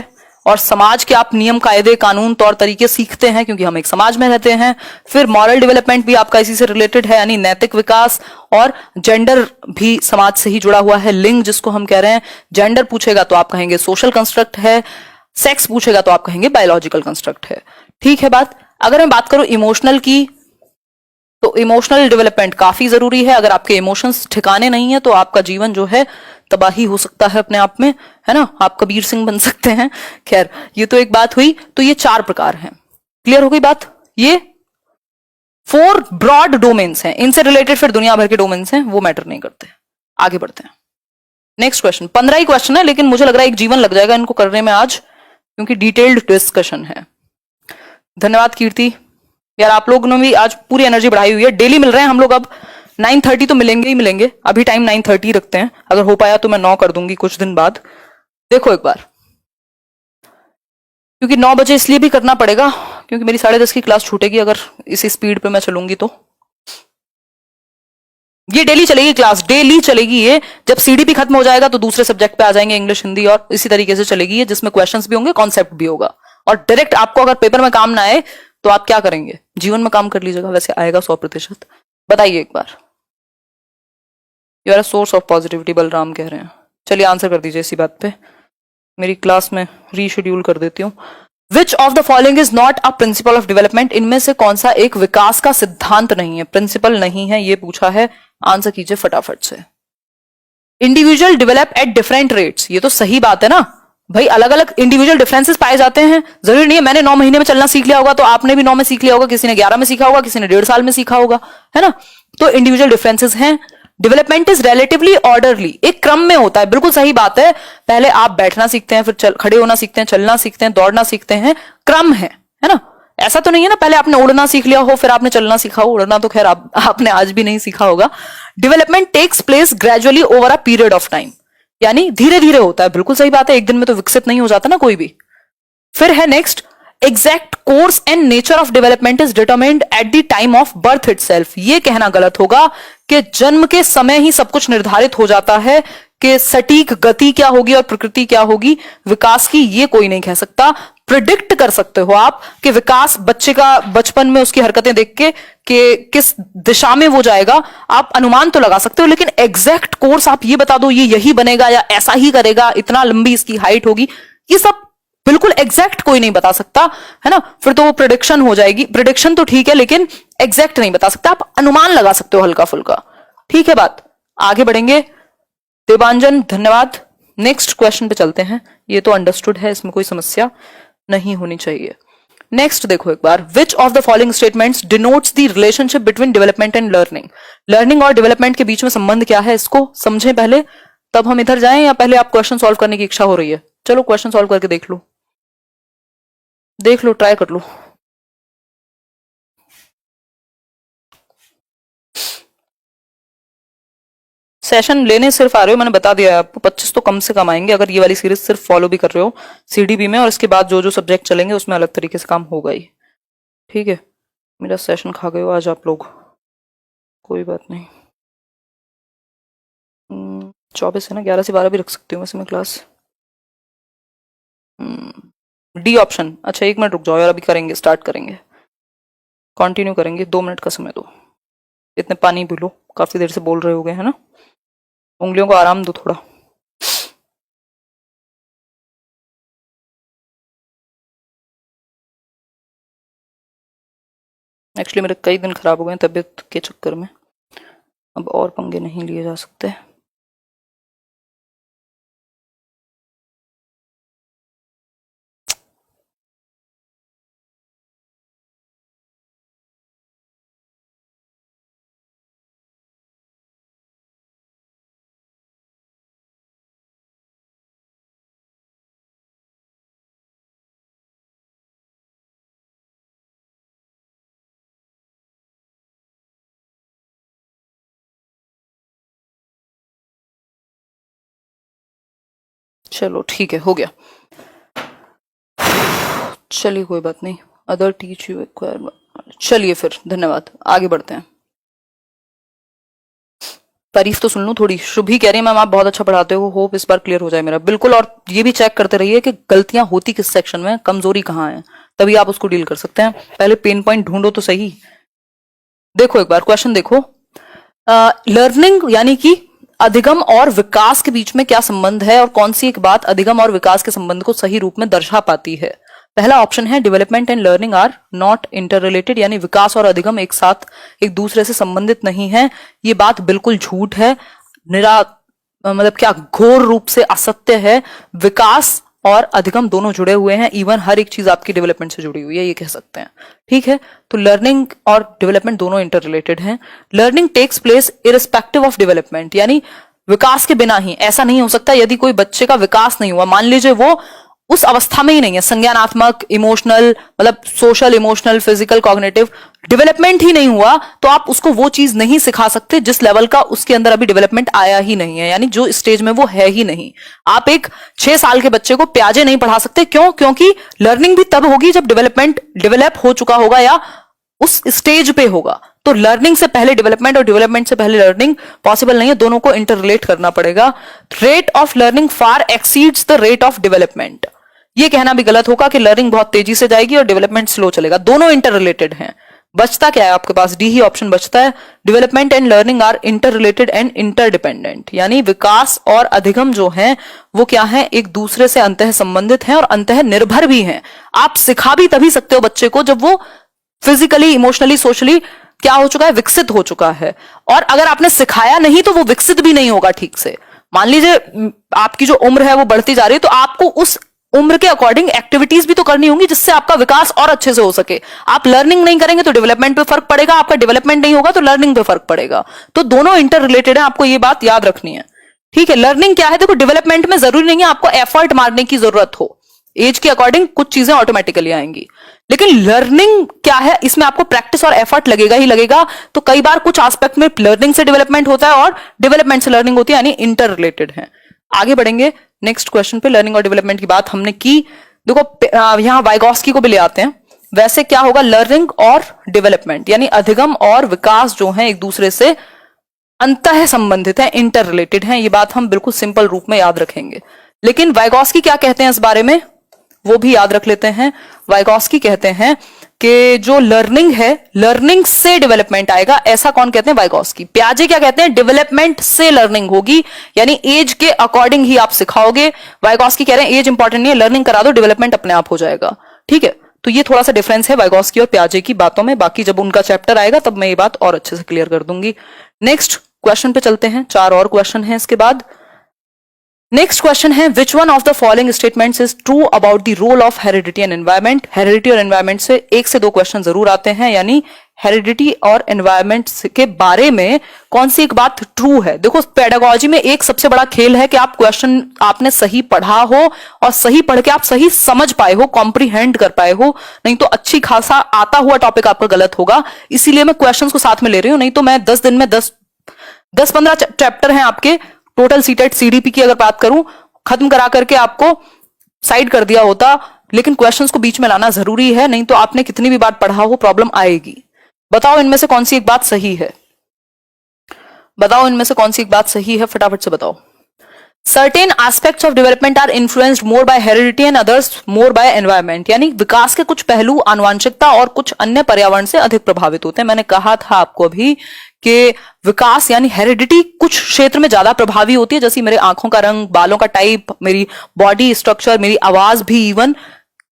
और समाज के आप नियम, कायदे, कानून, तौर तरीके सीखते हैं क्योंकि हम एक समाज में रहते हैं। फिर मॉरल डेवलपमेंट भी आपका इसी से रिलेटेड है, यानी नैतिक विकास। और जेंडर भी समाज से ही जुड़ा हुआ है, लिंग जिसको हम कह रहे हैं। जेंडर पूछेगा तो आप कहेंगे सोशल कंस्ट्रक्ट है, सेक्स पूछेगा तो आप कहेंगे बायोलॉजिकल कंस्ट्रक्ट है। ठीक है बात। अगर मैं बात करूं इमोशनल की, तो इमोशनल डेवलपमेंट काफी जरूरी है। अगर आपके इमोशंस ठिकाने नहीं है तो आपका जीवन जो है तबाही हो सकता है अपने आप में, है ना, आप कबीर सिंह बन सकते हैं। खैर, ये तो एक बात हुई। तो ये 4 प्रकार हैं। क्लियर हो गई बात? ये 4 ब्रॉड डोमेन्स हैं, इनसे रिलेटेड फिर दुनिया भर के डोमेन्स हैं, वो मैटर नहीं करते। आगे बढ़ते हैं। Next question. 15 ही क्वेश्चन है, लेकिन मुझे लग रहा है एक जीवन लग जाएगा इनको करने में आज, क्योंकि डिटेल्ड डिस्कशन है। धन्यवाद कीर्ति। यार आप लोगों ने भी आज पूरी एनर्जी बढ़ाई हुई है। डेली मिल रहे हैं हम लोग, अब 9:30 तो मिलेंगे ही मिलेंगे। अभी टाइम 9:30 रखते हैं, अगर हो पाया तो मैं 9 कर दूंगी कुछ दिन बाद। देखो एक बार, क्योंकि 9 बजे इसलिए भी करना पड़ेगा क्योंकि मेरी 10:30 की क्लास छूटेगी अगर इसी स्पीड पे मैं चलूंगी तो। ये डेली चलेगी क्लास, डेली चलेगी ये। जब CDP खत्म हो जाएगा तो दूसरे सब्जेक्ट पे आ जाएंगे, इंग्लिश, हिंदी, और इसी तरीके से चलेगी ये, जिसमें क्वेश्चंस भी होंगे, कॉन्सेप्ट भी होगा। और डायरेक्ट आपको अगर पेपर में काम ना आए तो आप क्या करेंगे? जीवन में काम कर लीजिएगा, वैसे आएगा 100%। बताइए एक बार। You are a source of positivity, Balram कह रहे हैं। चलिए आंसर कर दीजिए इसी बात पे। मेरी क्लास में रीशेड्यूल कर देती हूँ। विच of the following is not a principle of development? इनमें से कौन सा एक विकास का सिद्धांत नहीं है, प्रिंसिपल नहीं है, ये पूछा है। आंसर कीजिए फटाफट से। Individual develop at different rates, ये तो सही बात है ना भाई। अलग अलग इंडिविजुअल डिफरेंसेस पाए जाते हैं। जरूरी नहीं है मैंने 9 महीने में चलना सीख लिया होगा तो आपने भी 9 में सीख लिया होगा, किसी ने 11 में सीखा होगा, किसी ने 1.5 साल में सीखा होगा, है ना। तो इंडिविजुअल डिफरेंसेस हैं। डेवलपमेंट इज रिलेटिवली ऑर्डरली, एक क्रम में होता है, बिल्कुल सही बात है। पहले आप बैठना सीखते हैं, फिर खड़े होना सीखते हैं, चलना सीखते हैं, दौड़ना सीखते हैं, क्रम है ना। ऐसा तो नहीं है ना पहले आपने उड़ना सीख लिया हो फिर आपने चलना सीखा हो, उड़ना तो खैर आपने आज भी नहीं सीखा होगा। Development takes place gradually over a period of time, यानी धीरे धीरे होता है। बिल्कुल सही बात है, एक दिन में तो विकसित नहीं हो जाता ना कोई भी। फिर है next, exact course and nature of development is determined at the time of birth itself. ये कहना गलत होगा कि जन्म के समय ही सब कुछ निर्धारित हो जाता है कि सटीक गति क्या होगी और प्रकृति क्या होगी विकास की, ये कोई नहीं कह सकता। प्रिडिक्ट कर सकते हो आप कि विकास बच्चे का बचपन में उसकी हरकतें देख के कि किस दिशा में वो जाएगा, आप अनुमान तो लगा सकते हो, लेकिन एग्जैक्ट कोर्स आप ये बता दो ये यही बनेगा या ऐसा ही करेगा, इतना लंबी इसकी हाइट होगी, ये सब बिल्कुल एग्जैक्ट कोई नहीं बता सकता, है ना। फिर तो वो प्रिडिक्शन हो जाएगी। प्रिडिक्शन तो ठीक है लेकिन एग्जैक्ट नहीं बता सकता, आप अनुमान लगा सकते हो हल्का फुल्का। ठीक है बात, आगे बढ़ेंगे। देवांजन धन्यवाद। नेक्स्ट क्वेश्चन पे चलते हैं। ये तो अंडरस्टूड है, इसमें कोई समस्या नहीं होनी चाहिए। नेक्स्ट देखो एक बार, which of the following statements denotes the relationship between development and learning. Learning और डेवलपमेंट के बीच में संबंध क्या है, इसको समझें पहले, तब हम इधर जाएं, या पहले आप क्वेश्चन सॉल्व करने की इच्छा हो रही है? चलो क्वेश्चन सॉल्व करके देख लो, ट्राई कर लो। सेशन लेने सिर्फ आ रहे हो, मैंने बता दिया है आपको, 25 तो कम से कम आएंगे अगर ये वाली सीरीज सिर्फ फॉलो भी कर रहे हो सीडीबी में, और इसके बाद जो जो सब्जेक्ट चलेंगे उसमें अलग तरीके से काम होगा ही। ठीक है, मेरा सेशन खा गए हो आज आप लोग, कोई बात नहीं। 24 है ना, 11 से 12 भी रख सकती हूँ वैसे मैं क्लास। D option. अच्छा 1 मिनट रुक जाओ यार, अभी करेंगे, स्टार्ट करेंगे, कंटिन्यू करेंगे, 2 मिनट का समय दो। इतने पानी पी लो, काफी देर से बोल रहे हो गए, है ना। उंगलियों को आराम दो थोड़ा। एक्चुअली मेरे कई दिन खराब हो गए तबीयत के चक्कर में, अब और पंगे नहीं लिए जा सकते। चलो ठीक है, हो गया। चलिए कोई बात नहीं, अदर टीच यू रिक्वायर। चलिए फिर, धन्यवाद, आगे बढ़ते हैं। तारीफ तो सुन लूं थोड़ी। शुभी कह रही है मैम आप बहुत अच्छा पढ़ाते हो, होप इस बार क्लियर हो जाए मेरा। बिल्कुल, और ये भी चेक करते रहिए कि गलतियां होती किस सेक्शन में, कमजोरी कहाँ है, तभी आप उसको डील कर सकते हैं। पहले पेन पॉइंट ढूंढो तो सही। देखो एक बार क्वेश्चन देखो, लर्निंग यानी कि अधिगम और विकास के बीच में क्या संबंध है, और कौन सी एक बात अधिगम और विकास के संबंध को सही रूप में दर्शा पाती है। पहला ऑप्शन है development and learning are not inter related, यानी विकास और अधिगम एक साथ एक दूसरे से संबंधित नहीं है। ये बात बिल्कुल झूठ है, मतलब क्या घोर रूप से असत्य है। विकास और अधिगम दोनों जुड़े हुए हैं, इवन हर एक चीज आपकी डेवलपमेंट से जुड़ी हुई है, ये कह सकते हैं। ठीक है, तो लर्निंग और डेवलपमेंट दोनों इंटर रिलेटेड हैं। Learning takes place irrespective of development, यानी विकास के बिना ही ऐसा नहीं हो सकता। यदि कोई बच्चे का विकास नहीं हुआ, मान लीजिए वो उस अवस्था में ही नहीं है, संज्ञानात्मक, इमोशनल, मतलब social, emotional, physical, cognitive development ही नहीं हुआ, तो आप उसको वो चीज नहीं सिखा सकते जिस लेवल का उसके अंदर अभी डेवलपमेंट आया ही नहीं है, यानी जो स्टेज में वो है ही नहीं। आप एक 6 साल के बच्चे को प्याजे नहीं पढ़ा सकते, क्यों? क्योंकि लर्निंग भी तब होगी जब डेवलपमेंट डेवलप हो चुका होगा या उस स्टेज पे होगा। तो लर्निंग से पहले डेवलपमेंट और डेवलपमेंट से पहले लर्निंग पॉसिबल नहीं है, दोनों को इंटर रिलेट करना पड़ेगा। Rate of learning far exceeds the rate of development, ये कहना भी गलत होगा कि लर्निंग बहुत तेजी से जाएगी और डेवलपमेंट स्लो चलेगा, दोनों इंटर रिलेटेड हैं। बचता क्या है आपके पास? डी ही ऑप्शन बचता है। Development and learning are inter related and interdependent, यानी विकास और अधिगम जो हैं वो क्या है, एक दूसरे से अंतः संबंधित हैं और अंतः निर्भर भी हैं। आप सिखा भी तभी सकते हो बच्चे को जब वो फिजिकली, इमोशनली, सोशली क्या हो चुका है, विकसित हो चुका है। और अगर आपने सिखाया नहीं तो वो विकसित भी नहीं होगा ठीक से। मान लीजिए आपकी जो उम्र है वो बढ़ती जा रही है, तो आपको उस उम्र के अकॉर्डिंग एक्टिविटीज भी तो करनी होंगी जिससे आपका विकास और अच्छे से हो सके। आप लर्निंग नहीं करेंगे तो डेवलपमेंट पे फर्क पड़ेगा, आपका डेवलपमेंट नहीं होगा तो लर्निंग पे फर्क पड़ेगा। तो दोनों इंटर रिलेटेड है, आपको ये बात याद रखनी है। ठीक है, लर्निंग क्या है, देखो डेवलपमेंट में जरूरी नहीं है आपको एफर्ट मारने की जरूरत हो, एज के अकॉर्डिंग कुछ चीजें ऑटोमेटिकली आएंगी, लेकिन लर्निंग क्या है, इसमें आपको प्रैक्टिस और एफर्ट लगेगा ही लगेगा। तो कई बार कुछ एस्पेक्ट में लर्निंग से डेवलपमेंट होता है और डेवलपमेंट से लर्निंग होती है, यानी इंटर रिलेटेड है। आगे बढ़ेंगे नेक्स्ट क्वेश्चन पे। लर्निंग और डेवलपमेंट की बात हमने की। देखो यहां वाइगॉस्की को भी ले आते हैं। वैसे क्या होगा, लर्निंग और डेवलपमेंट यानी अधिगम और विकास जो है एक दूसरे से अंतः संबंधित है, इंटर रिलेटेड है। ये बात हम बिल्कुल सिंपल रूप में याद रखेंगे। लेकिन वाइगॉस्की क्या कहते हैं इस बारे में, वो भी याद रख लेते हैं। वाइगॉस्की कहते हैं कि जो लर्निंग है, लर्निंग से डेवलपमेंट आएगा, ऐसा कौन कहते हैं, वाइगॉस्की। पियाजे क्या कहते हैं, डेवलपमेंट से लर्निंग होगी, यानी एज के अकॉर्डिंग ही आप सिखाओगे। वाइगॉस्की कह रहे हैं एज इंपॉर्टेंट नहीं है, लर्निंग करा दो, डेवलपमेंट अपने आप हो जाएगा। ठीक है, तो ये थोड़ा सा डिफरेंस है वाइगॉस्की और पियाजे की बातों में। बाकी जब उनका चैप्टर आएगा तब मैं ये बात और अच्छे से क्लियर कर दूंगी। नेक्स्ट क्वेश्चन पे चलते हैं, 4 और क्वेश्चन हैं इसके बाद। नेक्स्ट क्वेश्चन है, which one of the following statements is true about the role of heredity and environment. Heredity और एनवायरमेंट से 1 से 2 क्वेश्चन जरूर आते हैं, यानी हेरिडिटी और एनवायरमेंट के बारे में कौन सी एक बात ट्रू है। देखो पेडागोजी में एक सबसे बड़ा खेल है कि आप क्वेश्चन आपने सही पढ़ा हो और सही पढ़ के आप सही समझ पाए हो, कॉम्प्रीहेंड कर पाए हो, नहीं तो अच्छी खासा आता हुआ टॉपिक आपका गलत होगा। इसीलिए मैं क्वेश्चंस को साथ में ले रही हूं, नहीं तो मैं 10 दिन में 10-15 चैप्टर हैं आपके टोटल सीटेट सीडीपी की अगर बात करूं, खत्म करा करके आपको साइड कर दिया होता। लेकिन क्वेश्चंस को बीच में लाना जरूरी है, नहीं तो आपने कितनी भी बार पढ़ा हो प्रॉब्लम आएगी। बताओ इनमें से कौन सी एक बात सही है, बताओ इनमें से कौन सी एक बात सही है, फटाफट से बताओ। Certain aspects of development are influenced more by heredity and others more by environment, यानी विकास के कुछ पहलू आनुवांशिकता और कुछ अन्य पर्यावरण से अधिक प्रभावित होते हैं। मैंने कहा था आपको अभी कि विकास यानी हेरिडिटी कुछ क्षेत्र में ज्यादा प्रभावी होती है, जैसे मेरे आंखों का रंग, बालों का टाइप, मेरी बॉडी स्ट्रक्चर, मेरी आवाज भी इवन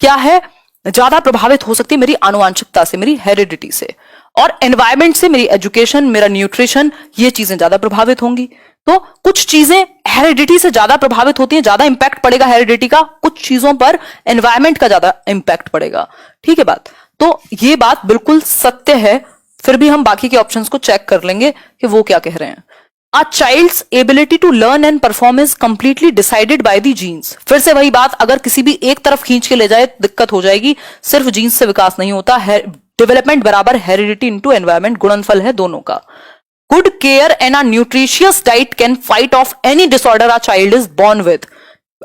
क्या है ज्यादा प्रभावित हो सकती है मेरी आनुवांशिकता से, मेरी हेरिडिटी से। और एनवायरमेंट से मेरी एजुकेशन, मेरा न्यूट्रिशन, ये चीजें ज्यादा प्रभावित होंगी। तो कुछ चीजें हेरिडिटी से ज्यादा प्रभावित होती हैं, ज्यादा इंपैक्ट पड़ेगा हेरिडिटी का, कुछ चीजों पर एनवायरमेंट का ज्यादा इंपैक्ट पड़ेगा। ठीक है बात, तो ये बात बिल्कुल सत्य है। फिर भी हम बाकी के ऑप्शंस को चेक कर लेंगे कि वो क्या कह रहे हैं। A child's ability to learn and perform is completely decided by the genes। फिर से वही बात, अगर किसी भी एक तरफ खींच के ले जाए दिक्कत हो जाएगी। सिर्फ जीन्स से विकास नहीं होता है, डेवलपमेंट बराबर हेरिडिटी इनटू एनवायरमेंट, गुणनफल है दोनों का। Good care and a nutritious diet can fight of any disorder a child is born with.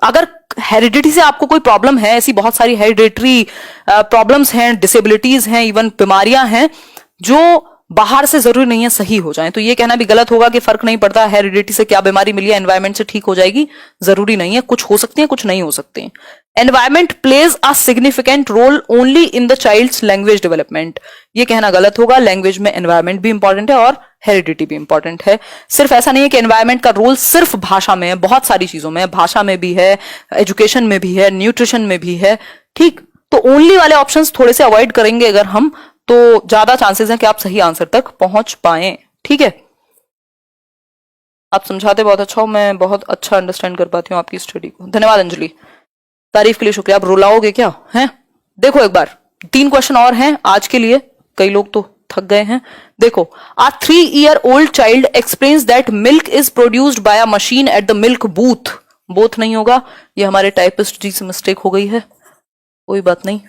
अगर हेरिडिटी से आपको कोई प्रॉब्लम है, ऐसी बहुत सारी हेरिडिटरी प्रॉब्लम्स हैं, डिसेबिलिटीज हैं, इवन बीमारियां हैं जो बाहर से जरूरी नहीं है सही हो जाए, तो ये कहना भी गलत होगा कि फर्क नहीं पड़ता हेरिडिटी से क्या बीमारी मिली है, एनवायरमेंट से ठीक हो जाएगी, जरूरी नहीं है। कुछ हो सकती है, कुछ नहीं हो सकती। Environment plays a significant role only in the child's language development, ये कहना गलत होगा। लैंग्वेज में एनवायरमेंट भी इंपॉर्टेंट है और हेरिडिटी भी इंपॉर्टेंट है। सिर्फ ऐसा नहीं है कि एनवायरमेंट का रोल सिर्फ भाषा में है, बहुत सारी चीजों में है, भाषा में भी है, एजुकेशन में भी है, न्यूट्रिशन में भी है। ठीक, तो ओनली वाले ऑप्शंस थोड़े से अवॉइड करेंगे अगर हम, तो ज्यादा चांसेस हैं कि आप सही आंसर तक पहुंच पाएं। ठीक है, आप समझाते बहुत अच्छा हो, मैं बहुत अच्छा अंडरस्टैंड कर पाती हूँ आपकी स्टडी को। धन्यवाद अंजलि, तारीफ के लिए शुक्रिया। आप रुलाओगे क्या हैं? देखो एक बार 3 क्वेश्चन और हैं आज के लिए, कई लोग तो थक गए हैं। देखो, a 3-year-old child explains that milk is produced by a machine at the milk booth। Both नहीं होगा, ये हमारे टाइपिस्ट जी से मिस्टेक हो गई है, कोई बात नहीं,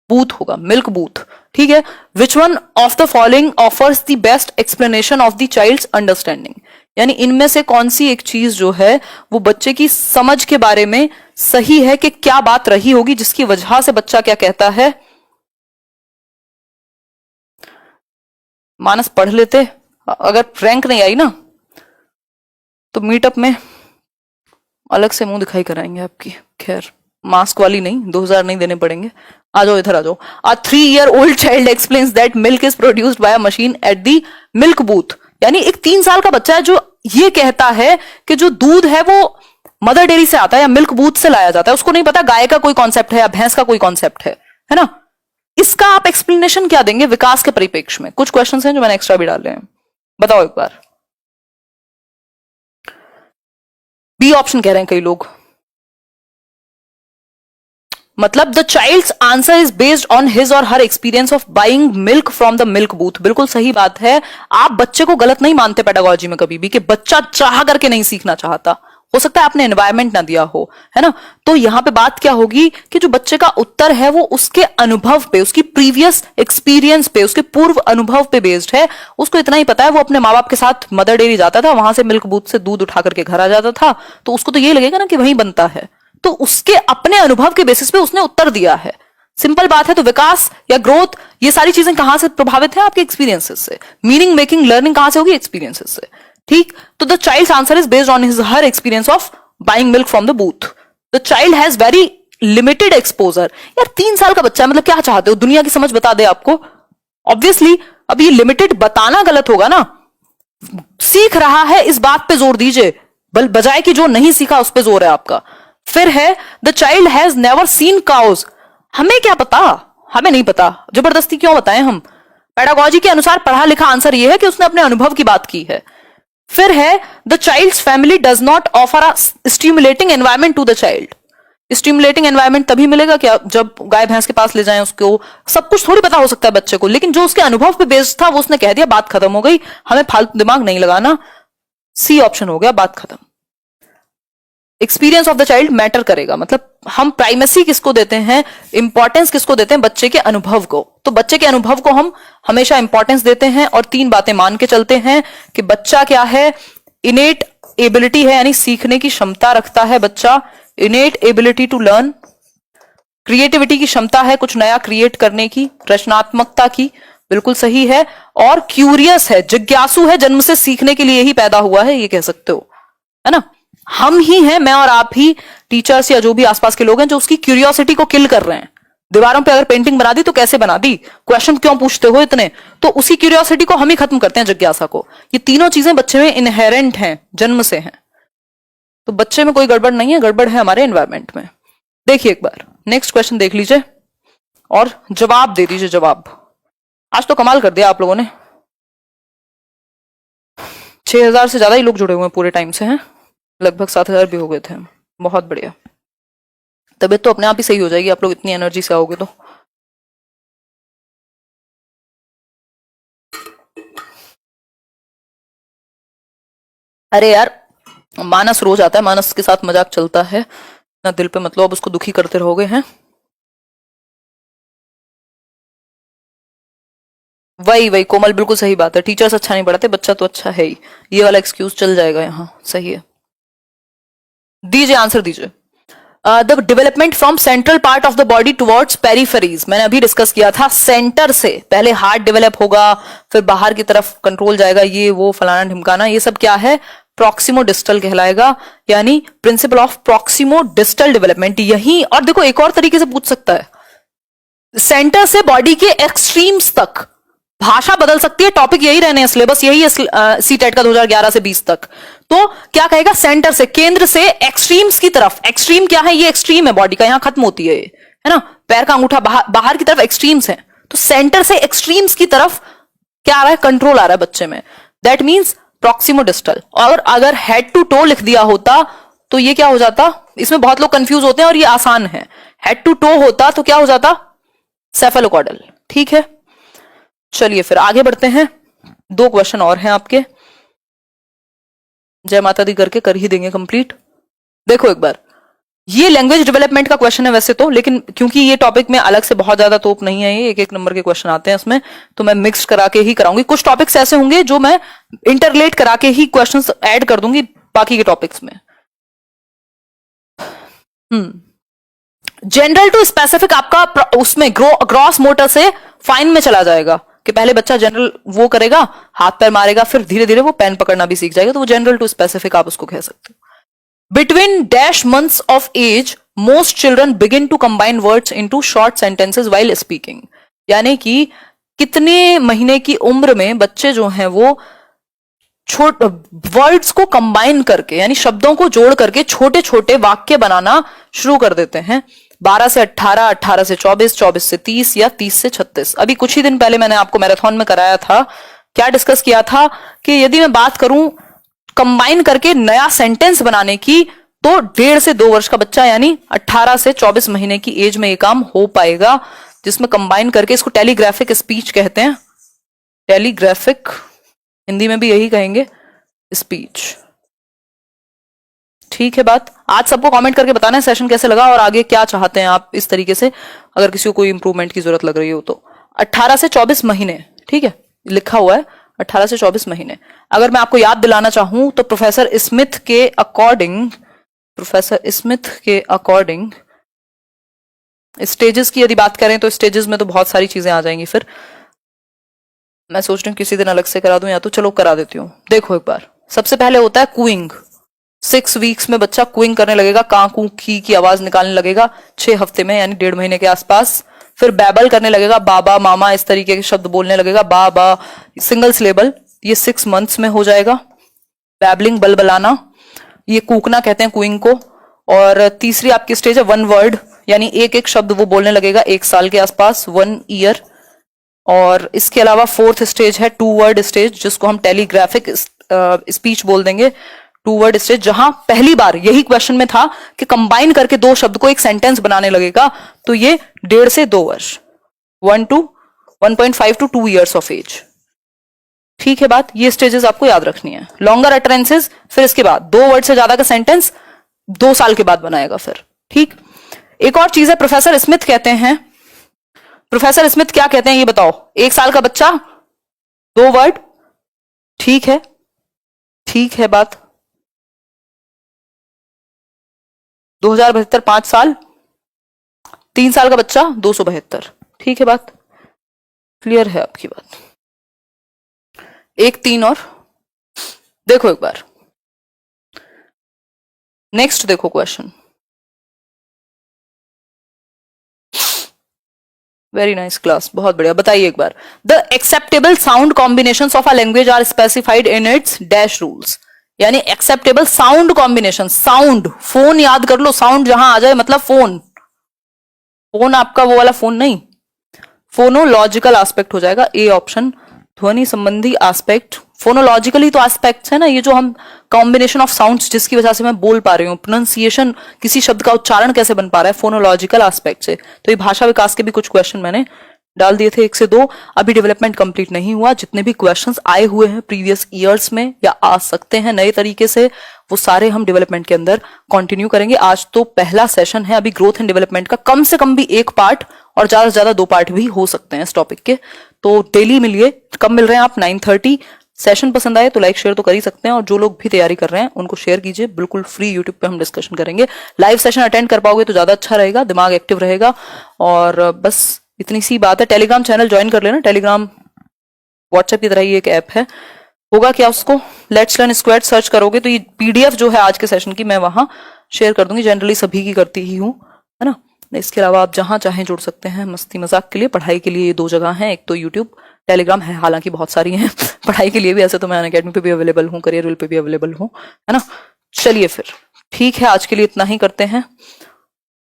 बूथ होगा, मिल्क बूथ। ठीक है, which one of the following offers the best explanation of the child's understanding, यानी इनमें से कौन सी एक चीज जो है वो बच्चे की समझ के बारे में सही है कि क्या बात रही होगी जिसकी वजह से बच्चा क्या कहता है। मानस पढ़ लेते, अगर रैंक नहीं आई ना तो मीटअप में अलग से मुंह दिखाई कराएंगे आपकी। खैर, मास्क वाली नहीं, 2000 नहीं देने पड़ेंगे। आ जाओ इधर आ जाओ। A 3-year-old child explains that milk is produced by a machine at the milk booth, यानी एक 3 साल का बच्चा है जो ये कहता है कि जो दूध है वो मदर डेयरी से आता है या मिल्क बूथ से लाया जाता है। उसको नहीं पता गाय का कोई कॉन्सेप्ट है या भैंस का कोई कॉन्सेप्ट है ना। इसका आप एक्सप्लेनेशन क्या देंगे विकास के परिप्रेक्ष्य में? कुछ क्वेश्चन हैं जो मैंने एक्स्ट्रा भी डाले हैं, बताओ एक बार। बी ऑप्शन कह रहे हैं कई लोग, मतलब the child's answer is based on his or her experience of buying milk from the milk booth. बिल्कुल सही बात है, आप बच्चे को गलत नहीं मानते पेडागोजी में कभी भी कि बच्चा चाह करके नहीं सीखना चाहता। हो सकता है आपने एनवायरमेंट ना दिया हो, है ना। तो यहां पे बात क्या होगी कि जो बच्चे का उत्तर है वो उसके अनुभव पे, उसकी प्रीवियस एक्सपीरियंस पे, उसके पूर्व अनुभव पे बेस्ड है। उसको इतना ही पता है, वो अपने माँ बाप के साथ मदर डेयरी जाता था, वहां से मिल्क बूथ से दूध उठा करके घर आ जाता था, तो उसको तो ये लगेगा ना कि वहीं बनता है। तो उसके अपने अनुभव के बेसिस पे उसने उत्तर दिया है। सिंपल बात है। तो विकास या ग्रोथ, ये सारी चीजें कहां से प्रभावित है? आपके एक्सपीरियंसेस से। मीनिंग मेकिंग लर्निंग कहां से होगी? एक्सपीरियंसेस से। ठीक, तो the child answer is based on his her experience of buying milk from the booth. The child has very limited exposure. यार 3 साल का बच्चा है, मतलब क्या चाहते हो, दुनिया की समझ बता दे आपको? ऑब्वियसली अब ये लिमिटेड बताना गलत होगा ना। सीख रहा है इस बात पे जोर दीजिए, बजाय कि जो नहीं सीखा उस पे जोर है आपका। फिर है the child has never seen cows. हमें क्या पता, हमें नहीं पता, जबरदस्ती क्यों बताएं हम। पेडागोजी के अनुसार पढ़ा लिखा आंसर यह है कि उसने अपने अनुभव की बात की है। फिर है the child's family does not offer a stimulating environment to the child. Stimulating environment तभी मिलेगा क्या जब गाय भैंस के पास ले जाएं उसको। सब कुछ थोड़ी पता हो सकता है बच्चे को, लेकिन जो उसके अनुभव पे बेस्ड था वो उसने कह दिया, बात खत्म हो गई, हमें फालतू दिमाग नहीं लगाना। सी ऑप्शन हो गया, बात खत्म। Experience of the child matter करेगा, मतलब हम प्राइमेसी किसको देते हैं, इंपॉर्टेंस किसको देते हैं? बच्चे के अनुभव को। तो बच्चे के अनुभव को हम हमेशा इंपॉर्टेंस देते हैं और 3 बातें मान के चलते हैं कि बच्चा क्या है, इनेट एबिलिटी है, यानी सीखने की क्षमता रखता है बच्चा, innate ability to learn. Creativity की क्षमता है कुछ नया क्रिएट करने की, रचनात्मकता की, बिल्कुल सही है। और क्यूरियस है, जिज्ञासु है, जन्म से सीखने के लिए ही पैदा हुआ है, ये कह सकते हो, है ना। हम ही हैं, मैं और आप ही, टीचर्स या जो भी आसपास के लोग हैं, जो उसकी क्यूरियोसिटी को किल कर रहे हैं। दीवारों पे अगर पेंटिंग बना दी तो कैसे बना दी, क्वेश्चन क्यों पूछते हो इतने, तो उसी क्यूरियोसिटी को हम ही खत्म करते हैं, जिज्ञासा को। ये तीनों चीजें बच्चे में इनहेरेंट हैं, जन्म से हैं। तो बच्चे में कोई गड़बड़ नहीं है, गड़बड़ है हमारे एनवायरमेंट में। देखिए एक बार नेक्स्ट क्वेश्चन देख लीजिए और जवाब दे दीजिए। जवाब आज तो कमाल कर दिया आप लोगों ने, 6000 से ज्यादा ही लोग जुड़े हुए हैं पूरे टाइम से, हैं लगभग 7000 भी हो गए थे। बहुत बढ़िया, तबीयत तो अपने आप ही सही हो जाएगी, आप लोग इतनी एनर्जी से आओगे तो। अरे यार मानस रोज आता है, मानस के साथ मजाक चलता है ना, दिल पे मतलब उसको दुखी करते रहोगे हैं। वही वही कोमल, बिल्कुल सही बात है, टीचर्स अच्छा नहीं पढ़ाते, बच्चा तो अच्छा है ही, ये वाला एक्सक्यूज चल जाएगा यहाँ, सही है। दीजिए आंसर दीजिए। The development from central part of the body towards peripheries, मैंने अभी डिस्कस किया था, सेंटर से पहले हार्ट डेवलप होगा, फिर बाहर की तरफ कंट्रोल जाएगा, ये वो फलाना ढिमकाना, ये सब क्या है? प्रॉक्सिमो डिस्टल कहलाएगा, यानी principle of proximo distal development यही। और देखो एक और तरीके से पूछ सकता है, सेंटर से बॉडी के एक्सट्रीम्स तक, भाषा बदल सकती है, टॉपिक यही रहने हैं, सिलेबस यही है सीटेट का 2011 से 20 तक। तो क्या कहेगा? सेंटर से, केंद्र से एक्सट्रीम्स की तरफ। एक्सट्रीम क्या है? ये एक्सट्रीम है बॉडी का, यहां खत्म होती है ये, है ना, पैर का अंगूठा बाहर की तरफ एक्सट्रीम्स है, तो सेंटर से एक्सट्रीम्स की तरफ क्या आ रहा है? कंट्रोल आ रहा है बच्चे में, दैट मीन्स प्रॉक्सिमो डिस्टल। और अगर हेड टू टो लिख दिया होता तो ये क्या हो जाता? इसमें बहुत लोग कंफ्यूज होते हैं और ये आसान है। हेड टू टो होता तो क्या हो जाता? सेफेलोकॉर्डल। ठीक है, चलिए फिर आगे बढ़ते हैं, 2 क्वेश्चन और हैं आपके, जय माता दी करके कर ही देंगे कंप्लीट। देखो एक बार, ये लैंग्वेज डेवलपमेंट का क्वेश्चन है वैसे तो, लेकिन क्योंकि ये टॉपिक में अलग से बहुत ज्यादा तोप नहीं है, ये 1-1 नंबर के क्वेश्चन आते हैं इसमें, तो मैं मिक्स करा के ही कराऊंगी। कुछ टॉपिक्स ऐसे होंगे जो मैं इंटरलेट करा के ही क्वेश्चंस ऐड कर दूंगी बाकी के टॉपिक्स में। जनरल टू स्पेसिफिक आपका उसमें ग्रॉस मोटर से फाइन में चला जाएगा, कि पहले बच्चा जनरल वो करेगा, हाथ पैर मारेगा, फिर धीरे धीरे वो पेन पकड़ना भी सीख जाएगा, तो वो जनरल टू स्पेसिफिक आप उसको कह सकते हो। Between dash months of age most children begin to combine words into short sentences while speaking, यानी कि कितने महीने की उम्र में बच्चे जो हैं वो वर्ड्स को कंबाइन करके, यानी शब्दों को जोड़ करके छोटे छोटे वाक्य बनाना शुरू कर देते हैं? 12 से 18, 18 से 24, 24 से 30 या 30 से 36। अभी कुछ ही दिन पहले मैंने आपको मैराथन में कराया था, क्या डिस्कस किया था कि यदि मैं बात करूं कंबाइन करके नया सेंटेंस बनाने की, तो 1.5 से 2 वर्ष का बच्चा यानी 18 से 24 महीने की एज में ये काम हो पाएगा, जिसमें कंबाइन करके, इसको टेलीग्राफिक स्पीच कहते हैं, टेलीग्राफिक, हिंदी में भी यही कहेंगे, स्पीच। ठीक है बात। आज सबको कमेंट करके बताना है सेशन कैसे लगा और आगे क्या चाहते हैं आप इस तरीके से, अगर किसी को कोई इंप्रूवमेंट की जरूरत लग रही हो तो। 18 से 24 महीने, ठीक है, लिखा हुआ है 18 से 24 महीने। अगर मैं आपको याद दिलाना चाहूं तो प्रोफेसर स्मिथ के अकॉर्डिंग स्टेजेस की यदि बात करें तो स्टेजेस में तो बहुत सारी चीजें आ जाएंगी। फिर मैं सोच रही हूँ किसी दिन अलग से करा दूं या तो चलो करा देती हूँ। देखो एक बार, सबसे पहले होता है कूइंग। 6 वीक्स में बच्चा कूइंग करने लगेगा, कां कू की आवाज निकालने लगेगा 6 हफ्ते में, यानी 1.5 महीने के आसपास। फिर बैबल करने लगेगा, बाबा मामा इस तरीके के शब्द बोलने लगेगा, बा सिंगल सिलेबल, ये 6 मंथ्स में हो जाएगा। बैबलिंग, बलबलाना, ये कूकना कहते हैं कूइंग को। और तीसरी आपकी स्टेज है 1 वर्ड, यानी एक एक शब्द वो बोलने लगेगा 1 साल के आसपास, 1 ईयर। और इसके अलावा 4th स्टेज है 2 वर्ड स्टेज, जिसको हम टेलीग्राफिक स्पीच बोल देंगे। 2 वर्ड स्टेज, जहां पहली बार यही क्वेश्चन में था कि कंबाइन करके 2 शब्द को एक सेंटेंस बनाने लगेगा, तो ये 1.5 से 2 वर्ष, 1.5 to 2 ईयर्स ऑफ एज। ठीक है बात, ये स्टेजेस आपको याद रखनी है। लॉन्गर अटरेंसेस, फिर इसके बाद 2 वर्ड से ज्यादा का सेंटेंस 2 साल के बाद बनाएगा फिर। ठीक, एक और चीज है, प्रोफेसर स्मिथ कहते हैं, प्रोफेसर स्मिथ क्या कहते हैं ये बताओ। 1 साल का बच्चा 2 वर्ड, ठीक है, ठीक है बात। 2072 5 साल, 3 साल का बच्चा 272, ठीक है बात, क्लियर है आपकी बात। 1 3 और देखो एक बार नेक्स्ट, देखो क्वेश्चन, वेरी नाइस क्लास, बहुत बढ़िया। बताइए एक बार, the acceptable sound combination of a language are specified in its dash rules. यानी acceptable sound combination, sound, phone याद कर लो, साउंड जहां आ जाए मतलब फोन, फोन आपका वो वाला फोन नहीं, फोनोलॉजिकल एस्पेक्ट हो जाएगा ए ऑप्शन, ध्वनि संबंधी एस्पेक्ट। फोनोलॉजिकली तो एस्पेक्ट्स है ना, ये जो हम कॉम्बिनेशन ऑफ साउंड्स जिसकी वजह से मैं बोल पा रही हूँ, प्रोनाउंसिएशन, किसी शब्द का उच्चारण कैसे बन पा रहा है, फोनोलॉजिकल एस्पेक्ट से। तो ये भाषा विकास के भी कुछ क्वेश्चन मैंने डाल दिए थे 1 से 2, अभी डेवलपमेंट कंप्लीट नहीं हुआ। जितने भी क्वेश्चंस आए हुए हैं प्रीवियस ईयर्स में या आ सकते हैं नए तरीके से, वो सारे हम डेवलपमेंट के अंदर कंटिन्यू करेंगे। आज तो पहला सेशन है, अभी ग्रोथ एंड डेवलपमेंट का कम से कम भी 1 पार्ट और ज्यादा से ज्यादा 2 पार्ट भी हो सकते हैं इस टॉपिक के। तो डेली मिलिए, कब मिल रहे हैं आप, 9:30। सेशन पसंद आए तो लाइक शेयर तो कर ही सकते हैं, और जो लोग भी तैयारी कर रहे हैं उनको शेयर कीजिए, बिल्कुल फ्री यूट्यूब पे हम डिस्कशन करेंगे। लाइव सेशन अटेंड कर पाओगे तो ज्यादा अच्छा रहेगा, दिमाग एक्टिव रहेगा। और बस इतनी सी बात है। टेलीग्राम चैनल ज्वाइन कर लेना, टेलीग्राम व्हाट्सएप की तरह ही एक ऐप है। होगा क्या, उसको लेट्स लर्न स्क्वाड सर्च करोगे तो ये पीडीएफ जो है आज के सेशन की मैं वहां शेयर कर दूंगी, जनरली सभी की करती ही हूँ, है ना। इसके अलावा आप जहां चाहें जुड़ सकते हैं, मस्ती मजाक के लिए, पढ़ाई के लिए ये 2 जगह हैं, एक तो यूट्यूब, टेलीग्राम है हालांकि बहुत सारी हैं पढ़ाई के लिए भी, ऐसे तो मैं अनअकैडमी पे भी अवेलेबल हूँ, करियर विल पे भी अवेलेबल हूँ, है ना। चलिए फिर ठीक है, आज के लिए इतना ही करते हैं।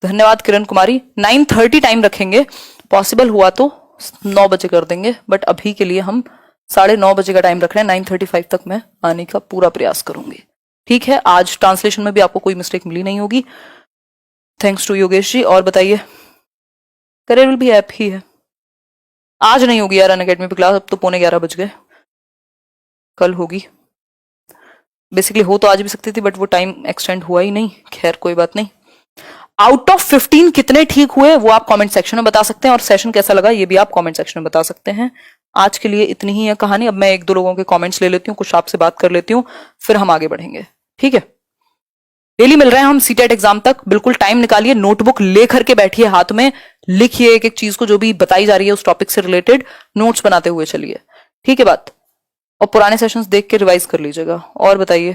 धन्यवाद किरण कुमारी। 9:30 टाइम रखेंगे, पॉसिबल हुआ तो 9 बजे कर देंगे, बट अभी के लिए हम 9:30 बजे का टाइम रख रहे हैं। 9:35 तक मैं आने का पूरा प्रयास करूंगी, ठीक है। आज ट्रांसलेशन में भी आपको कोई मिस्टेक मिली नहीं होगी। Thanks to Yogesh ji. और बताइए, करियर विल भी ऐप ही है, आज नहीं होगी यार अनअकैडमी पे क्लास, अब तो 11:15 बज गए, कल होगी। बेसिकली हो तो आज भी सकती थी, बट वो टाइम एक्सटेंड हुआ ही नहीं, खैर कोई बात नहीं। आउट ऑफ 15 कितने ठीक हुए वो आप कमेंट सेक्शन में बता सकते हैं, और सेशन कैसा लगा ये भी आप कमेंट सेक्शन में बता सकते हैं। आज के लिए इतनी ही है कहानी। अब मैं 1-2 लोगों के कमेंट्स ले लेती हूँ, कुछ आपसे बात कर लेती हूँ, फिर हम आगे बढ़ेंगे, ठीक है। डेली मिल रहे हैं हम सीटेट एग्जाम तक, बिल्कुल टाइम निकालिए, नोटबुक लेकर के बैठिए, हाथ में लिखिए एक एक चीज को जो भी बताई जा रही है उस टॉपिक से रिलेटेड, नोट्स बनाते हुए चलिए, ठीक है बात। और पुराने सेशंस देख के रिवाइज कर लीजिएगा। और बताइए,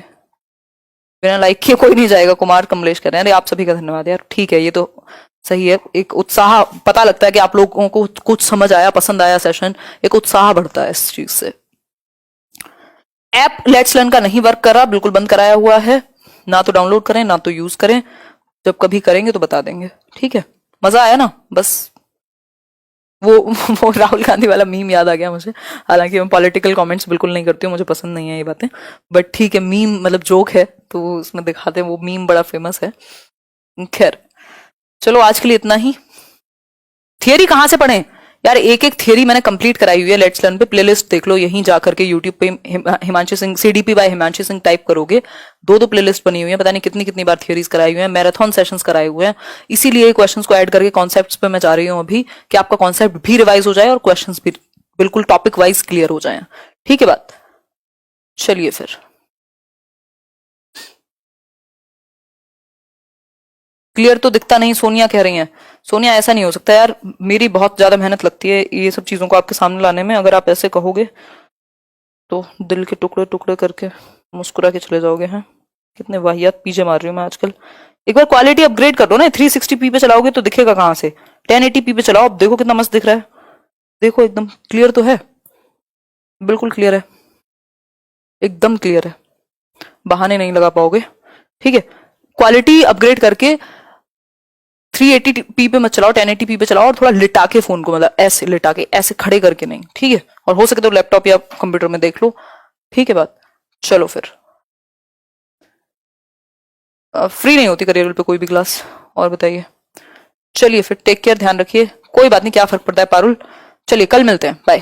बिना लाइक किए कोई नहीं जाएगा, कुमार कमलेश कर रहे हैं, अरे आप सभी का धन्यवाद यार, ठीक है, ये तो सही है। एक उत्साह, पता लगता है कि आप लोगों को कुछ समझ आया, पसंद आया सेशन, एक उत्साह बढ़ता है इस चीज से। ऐप लेट्स लर्न का नहीं वर्क कर रहा, बिल्कुल बंद कराया हुआ है, ना तो डाउनलोड करें ना तो यूज करें, जब कभी करेंगे तो बता देंगे, ठीक है। मजा आया ना, बस वो राहुल गांधी वाला मीम याद आ गया मुझे। हालांकि मैं पॉलिटिकल कमेंट्स बिल्कुल नहीं करती हूँ, मुझे पसंद नहीं है ये बातें, बट ठीक है, मीम मतलब जोक है तो उसमें दिखाते हैं, वो मीम बड़ा फेमस है। खैर चलो आज के लिए इतना ही। थियरी कहाँ से पढ़ें, यार एक एक थियरी मैंने कंप्लीट कराई हुई है लेट्स लर्न पे, प्लेलिस्ट देख लो यहीं जा करके यूट्यूब पे Himanshu Singh CDP bye Himanshu Singh type करोगे, दो प्लेलिस्ट बनी हुई है, पता नहीं कितनी कितनी बार थियरीज कराई हुई है, मैराथन सेशंस कराए हुए हैं। इसीलिए क्वेश्चंस को ऐड करके कॉन्सेप्ट्स पे मैं जा रही हूँ अभी कि आपका कॉन्सेप्ट भी रिवाइज हो जाए और क्वेश्चंस भी बिल्कुल टॉपिक वाइज क्लियर हो जाए। ठीक है बात, चलिए फिर क्लियर तो दिखता नहीं, सोनिया कह रही हैं। सोनिया ऐसा नहीं हो सकता यार, मेरी बहुत ज्यादा मेहनत लगती है ये सब चीजों को आपके सामने लाने में, अगर आप ऐसे कहोगे तो दिल के टुकड़े टुकड़े करके मुस्कुरा के चले जाओगे। हैं कितने वाहियात पीछे मार रही हूँ मैं आजकल। एक बार क्वालिटी अपग्रेड कर दो ना, 360p पे चलाओगे तो दिखेगा कहाँ से, 1080p पे चलाओ, अब देखो कितना मस्त दिख रहा है, देखो एकदम क्लियर तो है, बिल्कुल क्लियर है, एकदम क्लियर है, बहाने नहीं लगा पाओगे। ठीक है, क्वालिटी अपग्रेड करके 380p पे मत चलाओ, 1080p पे चलाओ, और थोड़ा लिटा के फोन को, मतलब ऐसे लिटा के, ऐसे खड़े करके नहीं। ठीक है, और हो सके तो लैपटॉप या कंप्यूटर में देख लो। ठीक है बात, चलो फिर फ्री नहीं होती करियर पे कोई भी क्लास, और बताइए। चलिए फिर टेक केयर, ध्यान रखिए, कोई बात नहीं, क्या फर्क पड़ता है पारुल। चलिए कल मिलते हैं, बाय।